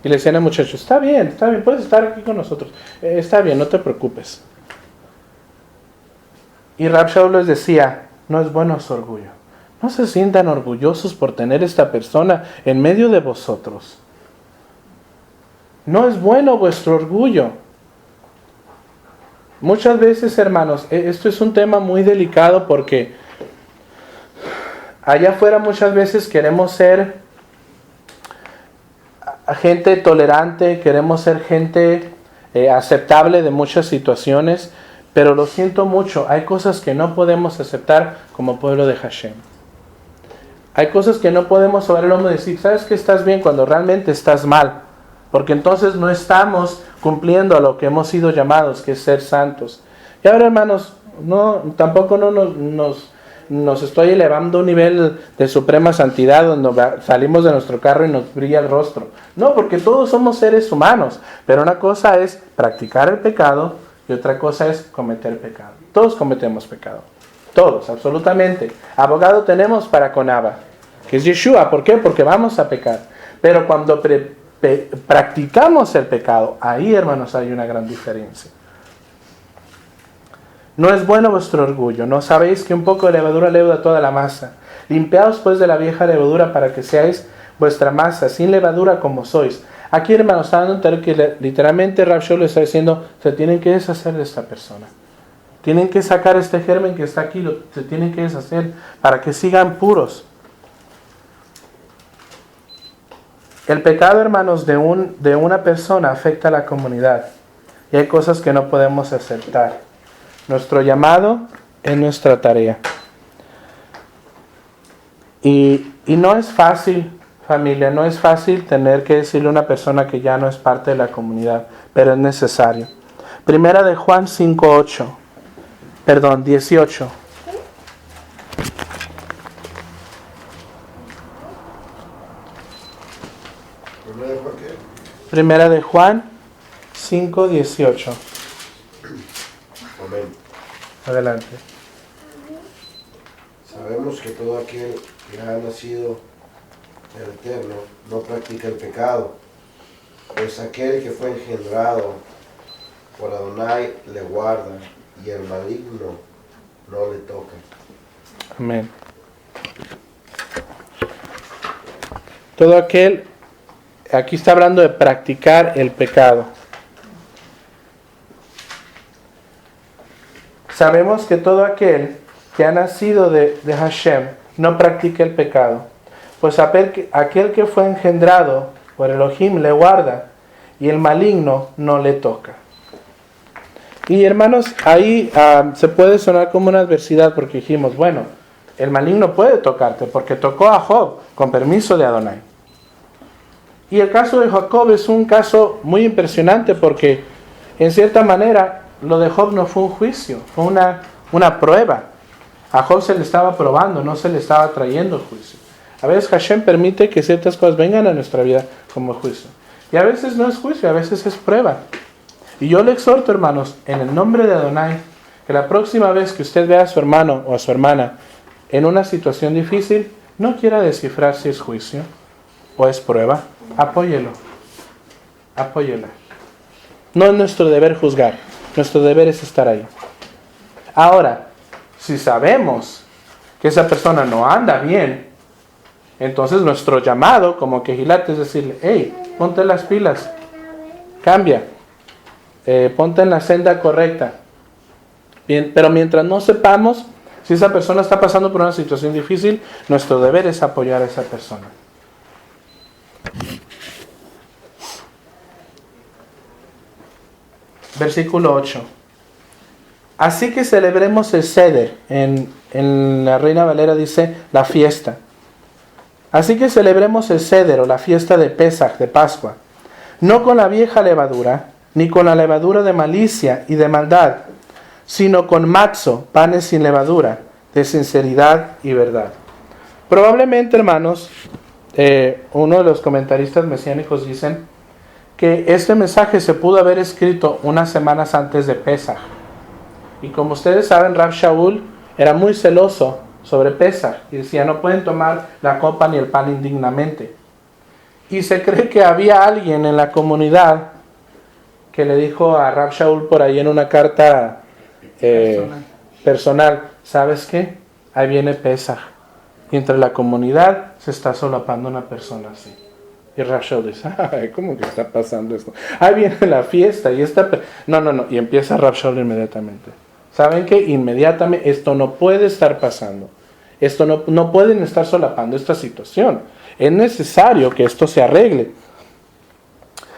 Y le decían al muchacho: está bien, puedes estar aquí con nosotros. Está bien, no te preocupes. Y Rab Shaul les decía: no es bueno su orgullo. No se sientan orgullosos por tener esta persona en medio de vosotros. No es bueno vuestro orgullo. Muchas veces, hermanos, esto es un tema muy delicado porque allá afuera muchas veces queremos ser gente tolerante, queremos ser gente aceptable de muchas situaciones, pero lo siento mucho, hay cosas que no podemos aceptar como pueblo de Hashem. Hay cosas que no podemos sobre el hombro decir, ¿sabes que estás bien cuando realmente estás mal? Porque entonces no estamos cumpliendo a lo que hemos sido llamados, que es ser santos. Y ahora, hermanos, tampoco nos estoy elevando a un nivel de suprema santidad donde salimos de nuestro carro y nos brilla el rostro. No, porque todos somos seres humanos. Pero una cosa es practicar el pecado y otra cosa es cometer pecado. Todos cometemos pecado. Todos, absolutamente. Abogado tenemos para con Abba, que es Yeshua. ¿Por qué? Porque vamos a pecar. Pero cuando practicamos el pecado, ahí, hermanos, hay una gran diferencia. No es bueno vuestro orgullo. ¿No sabéis que un poco de levadura leuda toda la masa? Limpiaos pues de la vieja levadura para que seáis vuestra masa, sin levadura como sois. Aquí, hermanos, está dando a entender que literalmente Rav Shaul está diciendo, se tienen que deshacer de esta persona. Tienen que sacar este germen que está aquí, se tienen que deshacer para que sigan puros. El pecado, hermanos, de una persona afecta a la comunidad. Y hay cosas que no podemos aceptar. Nuestro llamado es nuestra tarea. Y no es fácil, familia, no es fácil tener que decirle a una persona que ya no es parte de la comunidad, pero es necesario. Primera de Juan 18. Primera de Juan 5:18. Amén. Adelante. Sabemos que todo aquel que ha nacido del Eterno no practica el pecado, pues aquel que fue engendrado por Adonai le guarda y el maligno no le toca. Amén. Todo aquel, aquí está hablando de practicar el pecado. Sabemos que todo aquel que ha nacido de Hashem no practica el pecado, pues aquel que fue engendrado por Elohim le guarda y el maligno no le toca. Y hermanos, ahí se puede sonar como una adversidad porque dijimos, bueno, el maligno puede tocarte porque tocó a Job con permiso de Adonai. Y el caso de Jacob es un caso muy impresionante porque en cierta manera lo de Job no fue un juicio, fue una prueba. A Job se le estaba probando, no se le estaba trayendo juicio. A veces Hashem permite que ciertas cosas vengan a nuestra vida como juicio. Y a veces no es juicio, a veces es prueba. Y yo le exhorto, hermanos, en el nombre de Adonai, que la próxima vez que usted vea a su hermano o a su hermana en una situación difícil, no quiera descifrar si es juicio o es prueba. Apóyelo. Apóyela. No es nuestro deber juzgar. Nuestro deber es estar ahí. Ahora, si sabemos que esa persona no anda bien, entonces nuestro llamado como Kehilat es decirle, hey, ponte las pilas, cambia, ponte en la senda correcta. Bien, pero mientras no sepamos si esa persona está pasando por una situación difícil, nuestro deber es apoyar a esa persona. Versículo 8. Así que celebremos el Seder. En la Reina Valera dice la fiesta. Así que celebremos el Seder o la fiesta de Pesaj, de Pascua. No con la vieja levadura, ni con la levadura de malicia y de maldad, sino con matzo, panes sin levadura, de sinceridad y verdad. Probablemente, hermanos, uno de los comentaristas mesiánicos dicen que este mensaje se pudo haber escrito unas semanas antes de Pesaj. Y como ustedes saben, Rav Shaul era muy celoso sobre Pesaj y decía, no pueden tomar la copa ni el pan indignamente. Y se cree que había alguien en la comunidad que le dijo a Rav Shaul por ahí en una carta personal, ¿sabes qué? Ahí viene Pesaj. Y entre la comunidad se está solapando una persona así. Y Rav Shaul dice, ay, ¿cómo que está pasando esto? Ahí viene la fiesta y esta... No. Y empieza Rav Shaul inmediatamente. ¿Saben qué? Inmediatamente, esto no puede estar pasando. Esto no pueden estar solapando esta situación. Es necesario que esto se arregle.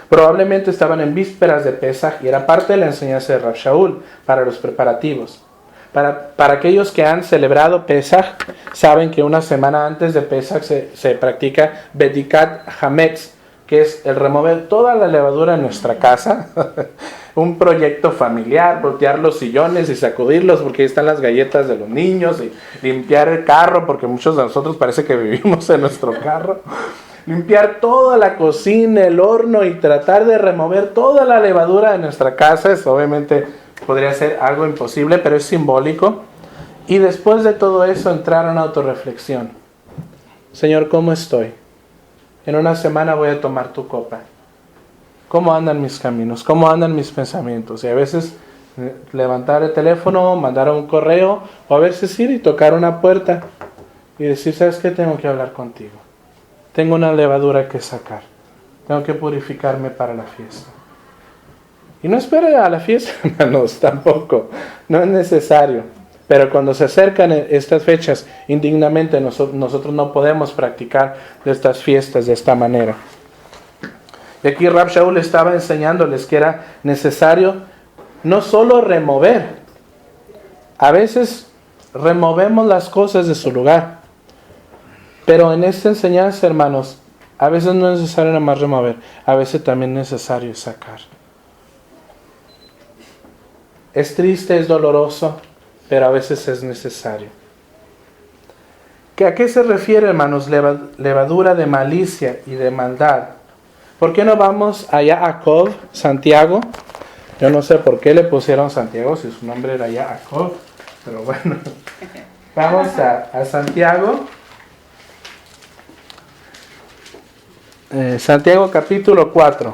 Probablemente estaban en vísperas de Pesaj y era parte de la enseñanza de Rav Shaul para los preparativos. Para aquellos que han celebrado Pesaj, saben que una semana antes de Pesaj se practica Bedikat Hametz, que es el remover toda la levadura en nuestra casa. Un proyecto familiar, voltear los sillones y sacudirlos porque ahí están las galletas de los niños, y limpiar el carro porque muchos de nosotros parece que vivimos en nuestro carro. Limpiar toda la cocina, el horno y tratar de remover toda la levadura de nuestra casa. Eso obviamente podría ser algo imposible, pero es simbólico. Y después de todo eso entrar a una autorreflexión. Señor, ¿cómo estoy? En una semana voy a tomar tu copa. ¿Cómo andan mis caminos? ¿Cómo andan mis pensamientos? Y a veces levantar el teléfono, mandar un correo, o a veces ir y tocar una puerta y decir, ¿sabes qué? Tengo que hablar contigo. Tengo una levadura que sacar. Tengo que purificarme para la fiesta. Y no espere a la fiesta, hermanos, tampoco. No es necesario. Pero cuando se acercan estas fechas, indignamente nosotros no podemos practicar estas fiestas de esta manera. Y aquí Rav Shaul estaba enseñándoles que era necesario no solo remover. A veces removemos las cosas de su lugar. Pero en esta enseñanza, hermanos, a veces no es necesario nada más remover. A veces también es necesario sacar. Es triste, es doloroso, pero a veces es necesario. ¿A qué se refiere, hermanos, levadura de malicia y de maldad? ¿Por qué no vamos a Jacob, Santiago? Yo no sé por qué le pusieron Santiago, si su nombre era Jacob, pero bueno. Vamos a Santiago. Santiago capítulo 4.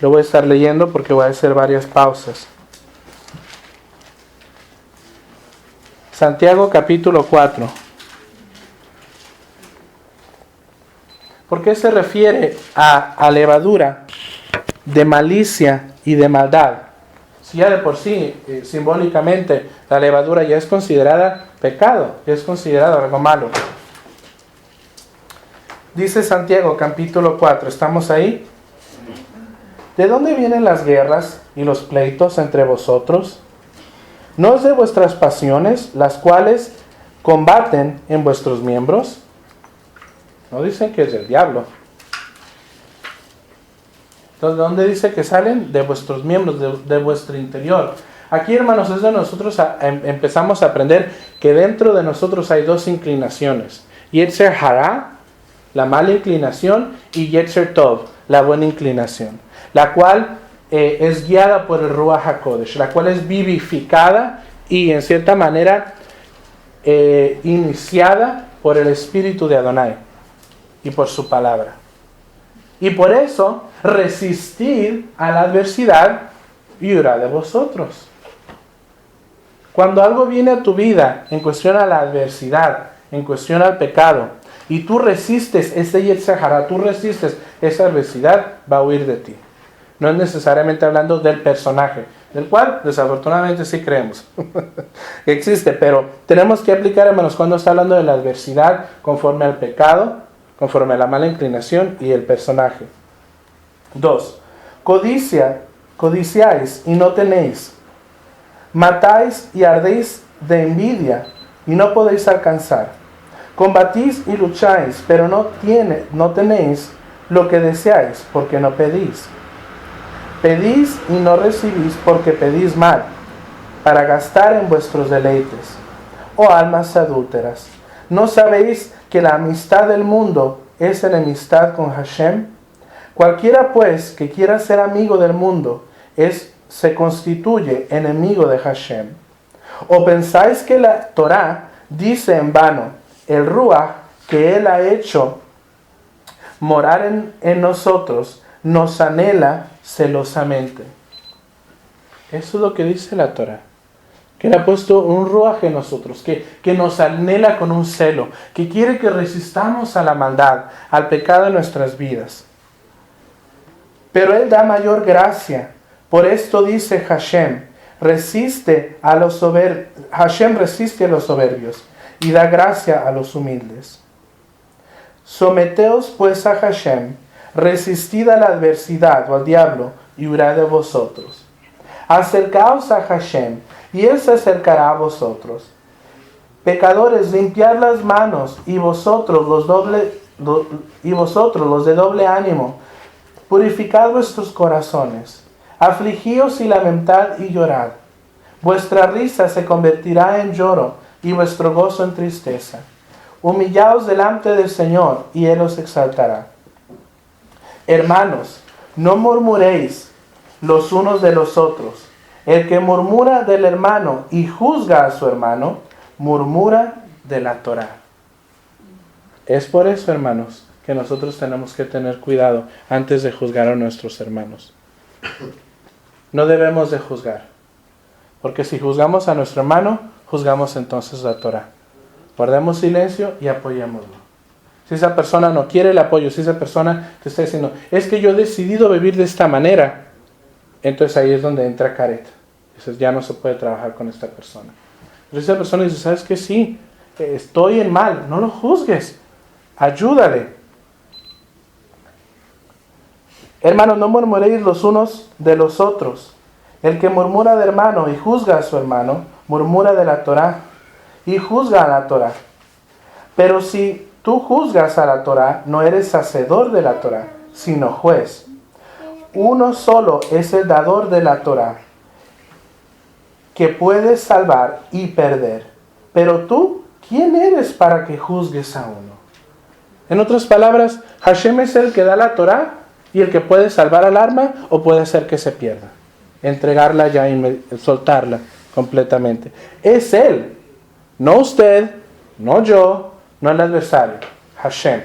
Lo voy a estar leyendo porque voy a hacer varias pausas. Santiago capítulo 4. ¿Por qué se refiere a levadura de malicia y de maldad? Si ya de por sí, simbólicamente, la levadura ya es considerada pecado, ya es considerado algo malo. Dice Santiago capítulo 4, ¿estamos ahí? ¿De dónde vienen las guerras y los pleitos entre vosotros? ¿No es de vuestras pasiones las cuales combaten en vuestros miembros? No dicen que es del diablo. Entonces, ¿de dónde dice que salen? De vuestros miembros, de vuestro interior. Aquí, hermanos, es donde nosotros empezamos a aprender que dentro de nosotros hay dos inclinaciones. Yetzer Hara, la mala inclinación, y Yetzer Tov, la buena inclinación. La cual es guiada por el Ruach HaKodesh, la cual es vivificada y en cierta manera iniciada por el Espíritu de Adonai y por su palabra. Y por eso resistir a la adversidad y orar de vosotros. Cuando algo viene a tu vida en cuestión a la adversidad, en cuestión al pecado, y tú resistes ese Yetzer Hara, tú resistes esa adversidad, va a huir de ti. No es necesariamente hablando del personaje, del cual desafortunadamente sí creemos que existe, pero tenemos que aplicar, hermanos, cuando está hablando de la adversidad conforme al pecado, conforme a la mala inclinación y el personaje. 2. Codiciáis y no tenéis. Matáis y ardéis de envidia y no podéis alcanzar. Combatís y lucháis, pero no tenéis lo que deseáis, porque no pedís. Pedís y no recibís porque pedís mal, para gastar en vuestros deleites. Oh almas adúlteras, ¿no sabéis que la amistad del mundo es enemistad con Hashem? Cualquiera pues que quiera ser amigo del mundo se constituye enemigo de Hashem. ¿O pensáis que la Torá dice en vano, el Ruach que Él ha hecho morar en nosotros nos anhela celosamente? Eso es lo que dice la Torá. que Él ha puesto un ruaj en nosotros, que nos anhela con un celo, que quiere que resistamos a la maldad, al pecado en nuestras vidas. Pero Él da mayor gracia. Por esto dice Hashem resiste a los soberbios y da gracia a los humildes. Someteos pues a Hashem, resistid a la adversidad o al diablo y huirá de vosotros. Acercaos a Hashem y Él se acercará a vosotros. Pecadores, limpiad las manos y vosotros los de doble ánimo, purificad vuestros corazones. Afligíos y lamentad y llorad. Vuestra risa se convertirá en lloro y vuestro gozo en tristeza. Humillaos delante del Señor y Él os exaltará. Hermanos, no murmuréis los unos de los otros. El que murmura del hermano y juzga a su hermano, murmura de la Torá. Es por eso, hermanos, que nosotros tenemos que tener cuidado antes de juzgar a nuestros hermanos. No debemos de juzgar, porque si juzgamos a nuestro hermano, juzgamos entonces la Torá. Guardemos silencio y apoyémoslo. Si esa persona no quiere el apoyo, si esa persona te está diciendo, es que yo he decidido vivir de esta manera, entonces ahí es donde entra caret. Dices, ya no se puede trabajar con esta persona. Pero esa persona dice, ¿sabes qué? Sí, estoy en mal, no lo juzgues, ayúdale. Hermanos, no murmuréis los unos de los otros. El que murmura de hermano y juzga a su hermano, murmura de la Torá y juzga a la Torá. Pero si tú juzgas a la Torá, no eres hacedor de la Torá, sino juez. Uno solo es el dador de la Torá, que puede salvar y perder. Pero tú, ¿quién eres para que juzgues a uno? En otras palabras, Hashem es el que da la Torá y el que puede salvar al alma o puede hacer que se pierda. Entregarla ya y soltarla completamente. Es Él, no usted, no yo, no el adversario, Hashem.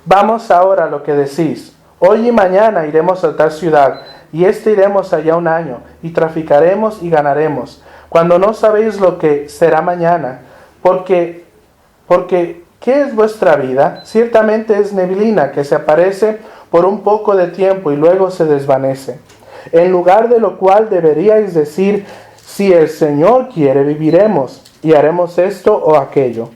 Vamos ahora a lo que decís. Hoy y mañana iremos a tal ciudad, y iremos allá un año, y traficaremos y ganaremos, cuando no sabéis lo que será mañana, porque ¿qué es vuestra vida? Ciertamente es neblina que se aparece por un poco de tiempo y luego se desvanece. En lugar de lo cual deberíais decir, si el Señor quiere, viviremos, y haremos esto o aquello.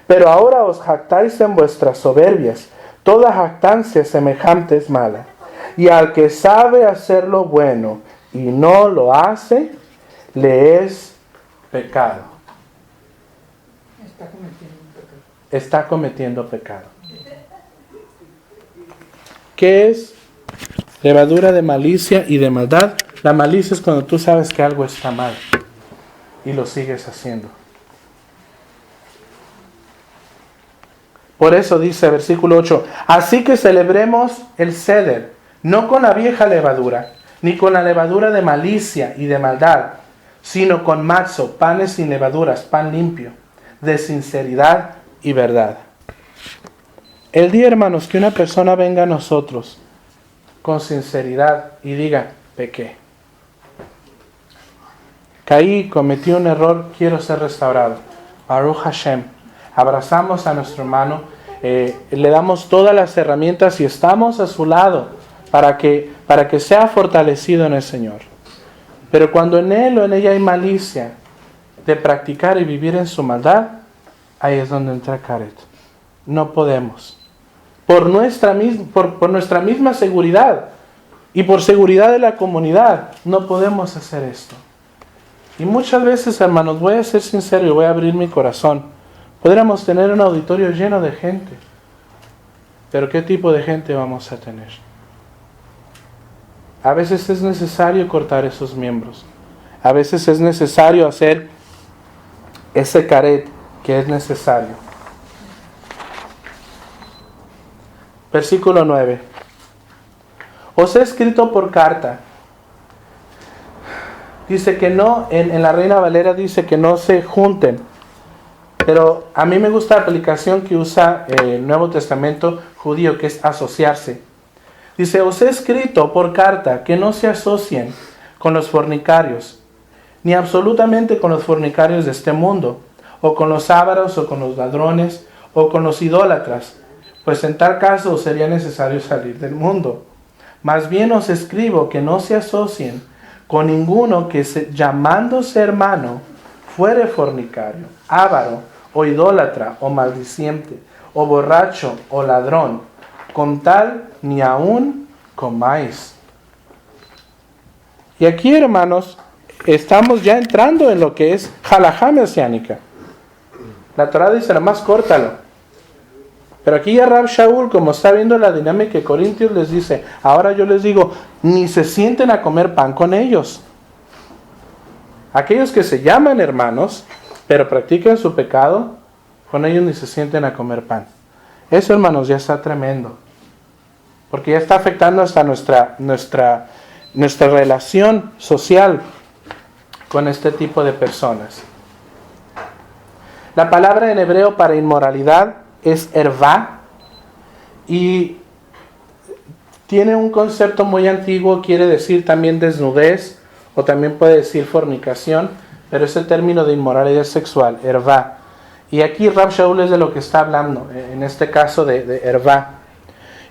Pero ahora os jactáis en vuestras soberbias. Toda jactancia semejante es mala. Y al que sabe hacer lo bueno y no lo hace, le es pecado. Está cometiendo pecado. ¿Qué es levadura de malicia y de maldad? La malicia es cuando tú sabes que algo está mal y lo sigues haciendo. Por eso dice versículo 8, así que celebremos el Seder, no con la vieja levadura, ni con la levadura de malicia y de maldad, sino con matzo, panes sin levaduras, pan limpio, de sinceridad y verdad. El día, hermanos, que una persona venga a nosotros con sinceridad y diga, pequé, caí, cometí un error, quiero ser restaurado. Baruch Hashem. Abrazamos a nuestro hermano, le damos todas las herramientas y estamos a su lado para que sea fortalecido en el Señor. Pero cuando en él o en ella hay malicia de practicar y vivir en su maldad, ahí es donde entra caret. No podemos. Por nuestra misma seguridad y por seguridad de la comunidad, no podemos hacer esto. Y muchas veces, hermanos, voy a ser sincero y voy a abrir mi corazón. Podríamos tener un auditorio lleno de gente, pero ¿qué tipo de gente vamos a tener? A veces es necesario cortar esos miembros. A veces es necesario hacer ese caret que es necesario. Versículo 9. Os he escrito por carta. Dice que no, en la Reina Valera dice que no se junten. Pero a mí me gusta la aplicación que usa el Nuevo Testamento judío, que es asociarse. Dice, os he escrito por carta que no se asocien con los fornicarios, ni absolutamente con los fornicarios de este mundo, o con los ávaros, o con los ladrones, o con los idólatras, pues en tal caso sería necesario salir del mundo. Más bien os escribo que no se asocien con ninguno que llamándose hermano fuere fornicario, avaro, o idólatra, o maldiciente, o borracho, o ladrón, con tal ni aún comáis. Y aquí, hermanos, estamos ya entrando en lo que es halajá mesiánica. La Torah dice, nomás córtalo. Pero aquí ya Rab Shaul, como está viendo la dinámica de Corintios, les dice, ahora yo les digo, ni se sienten a comer pan con ellos. Aquellos que se llaman hermanos, pero practican su pecado, con ellos ni se sienten a comer pan. Eso, hermanos, ya está tremendo. Porque ya está afectando hasta nuestra relación social con este tipo de personas. La palabra en hebreo para inmoralidad es ervá, y tiene un concepto muy antiguo, quiere decir también desnudez, o también puede decir fornicación, pero es el término de inmoralidad sexual, ervá. Y aquí Rab Shaul es de lo que está hablando, en este caso de ervá.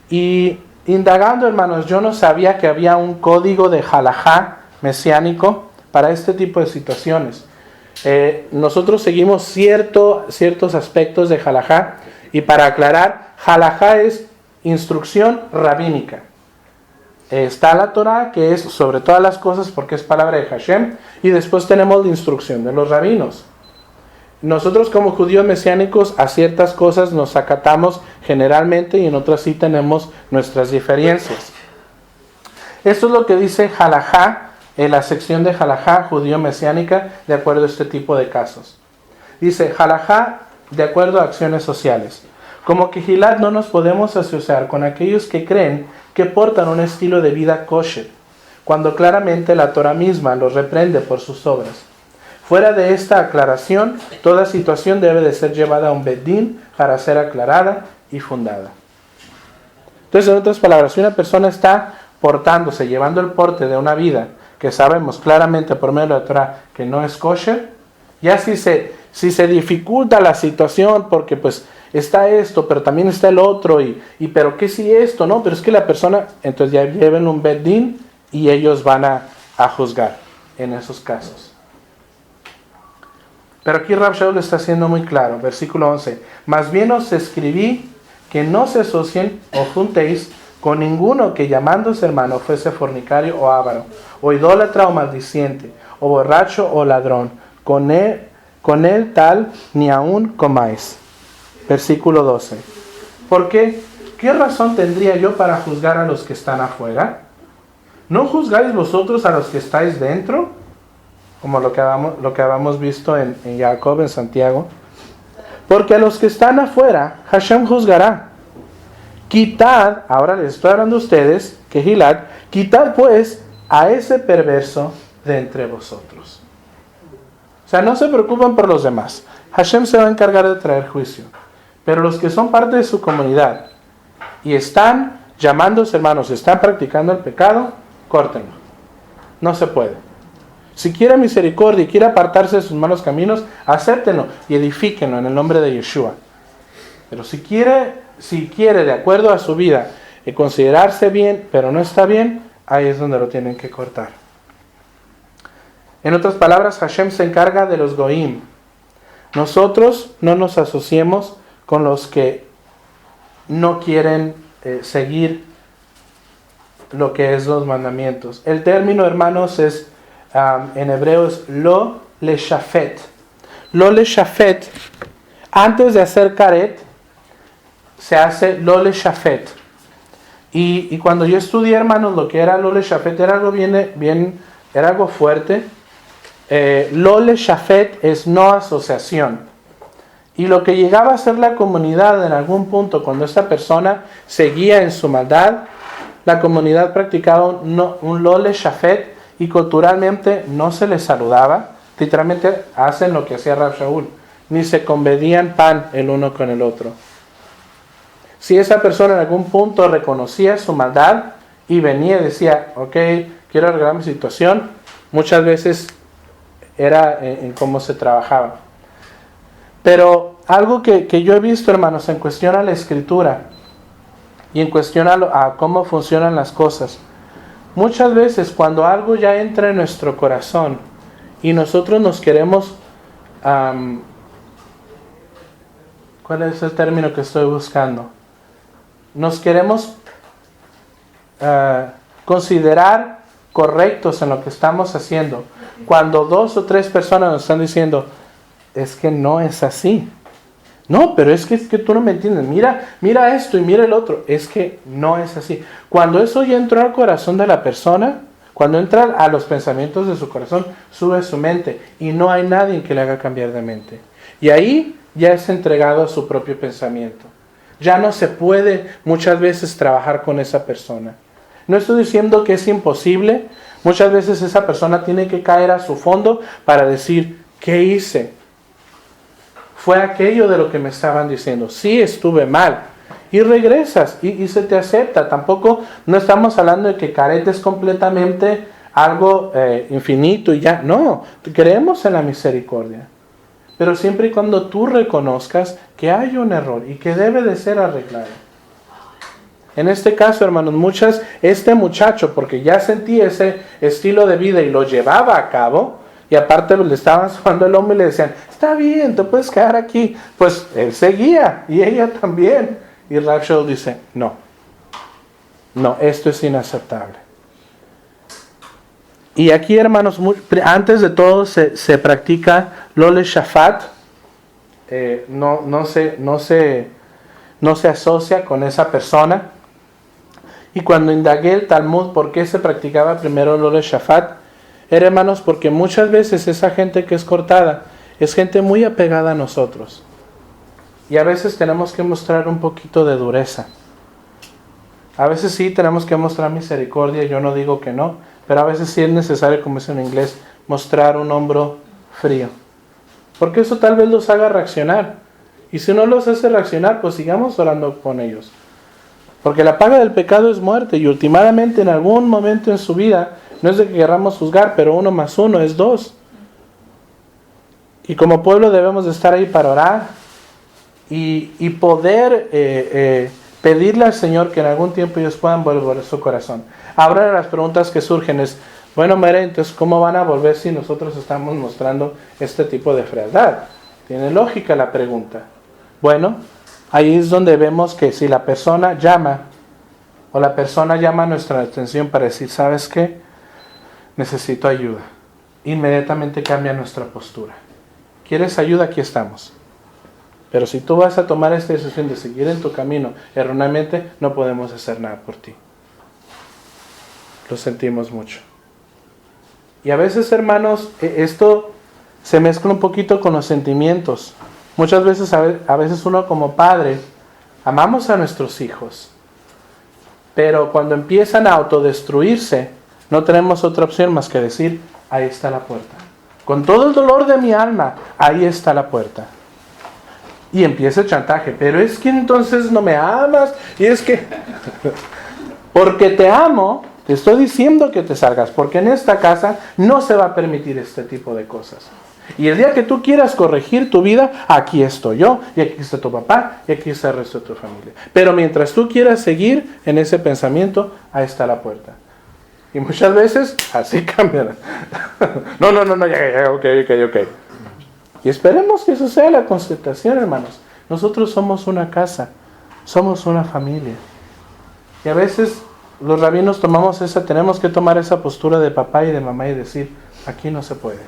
Y indagando, hermanos, yo no sabía que había un código de halajá mesiánico para este tipo de situaciones. Nosotros seguimos ciertos aspectos de halajá, y para aclarar, halajá es instrucción rabínica. Está la Torah, que es sobre todas las cosas porque es palabra de Hashem, y después tenemos la instrucción de los rabinos. Nosotros como judíos mesiánicos a ciertas cosas nos acatamos generalmente, y en otras sí tenemos nuestras diferencias. Esto es lo que dice halajá, en la sección de halajá judío mesiánica, de acuerdo a este tipo de casos. Dice halajá de acuerdo a acciones sociales. Como Kehilat no nos podemos asociar con aquellos que creen que portan un estilo de vida kosher, cuando claramente la Torah misma los reprende por sus obras. Fuera de esta aclaración, toda situación debe de ser llevada a un bedín para ser aclarada y fundada. Entonces, en otras palabras, si una persona está portándose, llevando el porte de una vida que sabemos claramente por medio de la Torah que no es kosher, ya si se dificulta la situación porque pues está esto, pero también está el otro, y pero qué si esto, no, pero es que la persona, entonces ya lleven un bedín y ellos van a juzgar en esos casos. Pero aquí Rab Shaul lo está haciendo muy claro, versículo 11, más bien os escribí que no se asocien o juntéis con ninguno que llamándose hermano fuese fornicario o avaro, o idólatra o maldiciente, o borracho o ladrón, con él tal ni aún comáis. Versículo 12. ¿Por qué? ¿Qué razón tendría yo para juzgar a los que están afuera? ¿No juzgáis vosotros a los que estáis dentro? Como lo que habíamos visto en Jacob, en Santiago. Porque a los que están afuera, Hashem juzgará. Quitad, ahora les estoy hablando a ustedes, Kehilat, quitad pues a ese perverso de entre vosotros. O sea, no se preocupen por los demás. Hashem se va a encargar de traer juicio. Pero los que son parte de su comunidad y están llamándose hermanos, están practicando el pecado, córtenlo. No se puede. Si quiere misericordia y quiere apartarse de sus malos caminos, acéptenlo y edifíquenlo en el nombre de Yeshua. Pero si quiere de acuerdo a su vida considerarse bien, pero no está bien, ahí es donde lo tienen que cortar. En otras palabras, Hashem se encarga de los goim. Nosotros no nos asociemos con los que no quieren seguir lo que es los mandamientos. El término, hermanos, es en hebreo es lo leshafet. Lo leshafet, antes de hacer karet, se hace lo leshafet. Y cuando yo estudié, hermanos, lo que era lo leshafet era algo era algo fuerte. Lo leshafet es no asociación. Y lo que llegaba a ser la comunidad en algún punto, cuando esta persona seguía en su maldad, la comunidad practicaba un lo leshafet, y culturalmente no se les saludaba. Literalmente hacen lo que hacía Rab Shaul, ni se convedían pan el uno con el otro. Si esa persona en algún punto reconocía su maldad y venía y decía, ok, quiero arreglar mi situación, muchas veces era en cómo se trabajaba. Pero algo que yo he visto, hermanos, en cuestión a la escritura y en cuestión a cómo funcionan las cosas, muchas veces cuando algo ya entra en nuestro corazón y nosotros nos queremos, ¿cuál es el término que estoy buscando? Nos queremos considerar correctos en lo que estamos haciendo. Cuando 2 o 3 personas nos están diciendo, es que no es así. No, pero es que tú no me entiendes. Mira esto y mira el otro. Es que no es así. Cuando eso ya entró al corazón de la persona, cuando entra a los pensamientos de su corazón, sube su mente y no hay nadie que le haga cambiar de mente. Y ahí ya es entregado a su propio pensamiento. Ya no se puede muchas veces trabajar con esa persona. No estoy diciendo que es imposible. Muchas veces esa persona tiene que caer a su fondo para decir, ¿qué hice? Fue aquello de lo que me estaban diciendo. Sí, estuve mal. Y regresas y se te acepta. Tampoco no estamos hablando de que caretes completamente algo infinito y ya. No, creemos en la misericordia. Pero siempre y cuando tú reconozcas que hay un error y que debe de ser arreglado. En este caso, hermanos, este muchacho, porque ya sentí ese estilo de vida y lo llevaba a cabo, y aparte le estaban sobando el hombro y le decían, está bien, te puedes quedar aquí. Pues él seguía y ella también. Y Rav Shaul dice, no, esto es inaceptable. Y aquí, hermanos, antes de todo se practica Lole Shafat. No se asocia con esa persona. Y cuando indagué el Talmud, ¿por qué se practicaba primero Lole Shafat? Era, hermanos, porque muchas veces esa gente que es cortada es gente muy apegada a nosotros. Y a veces tenemos que mostrar un poquito de dureza. A veces sí tenemos que mostrar misericordia, yo no digo que no, pero a veces sí es necesario, como es en inglés, mostrar un hombro frío. Porque eso tal vez los haga reaccionar. Y si no los hace reaccionar, pues sigamos orando con ellos. Porque la paga del pecado es muerte, y últimamente en algún momento en su vida, no es de que queramos juzgar, pero 1 más 1 es 2. Y como pueblo debemos de estar ahí para orar y poder pedirle al Señor que en algún tiempo ellos puedan volver su corazón. Ahora las preguntas que surgen es, bueno, Mere, entonces ¿cómo van a volver si nosotros estamos mostrando este tipo de frialdad? Tiene lógica la pregunta. Bueno, ahí es donde vemos que si la persona llama, o la persona llama a nuestra atención para decir, ¿sabes qué? Necesito ayuda. Inmediatamente cambia nuestra postura. ¿Quieres ayuda? Aquí estamos. Pero si tú vas a tomar esta decisión de seguir en tu camino erróneamente, no podemos hacer nada por ti. Lo sentimos mucho. Y a veces, hermanos, esto se mezcla un poquito con los sentimientos. Muchas veces, a veces uno como padre, amamos a nuestros hijos. Pero cuando empiezan a autodestruirse, no tenemos otra opción más que decir, ahí está la puerta. Con todo el dolor de mi alma, ahí está la puerta. Y empieza el chantaje. Pero es que entonces no me amas. Y es que, porque te amo, te estoy diciendo que te salgas. Porque en esta casa no se va a permitir este tipo de cosas. Y el día que tú quieras corregir tu vida, aquí estoy yo, y aquí está tu papá, y aquí está el resto de tu familia. Pero mientras tú quieras seguir en ese pensamiento, ahí está la puerta. Y muchas veces, así cambian. No, ya, ok. Y esperemos que eso sea la constatación, hermanos. Nosotros somos una casa, somos una familia. Y a veces los rabinos tenemos que tomar esa postura de papá y de mamá y decir, aquí no se puede.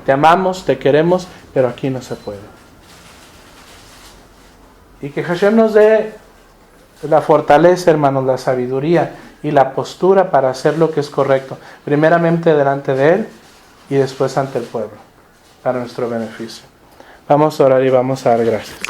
Te amamos, te queremos, pero aquí no se puede. Y que Hashem nos dé la fortaleza, hermanos, la sabiduría y la postura para hacer lo que es correcto. Primeramente delante de Él y después ante el pueblo, para nuestro beneficio. Vamos a orar y vamos a dar gracias.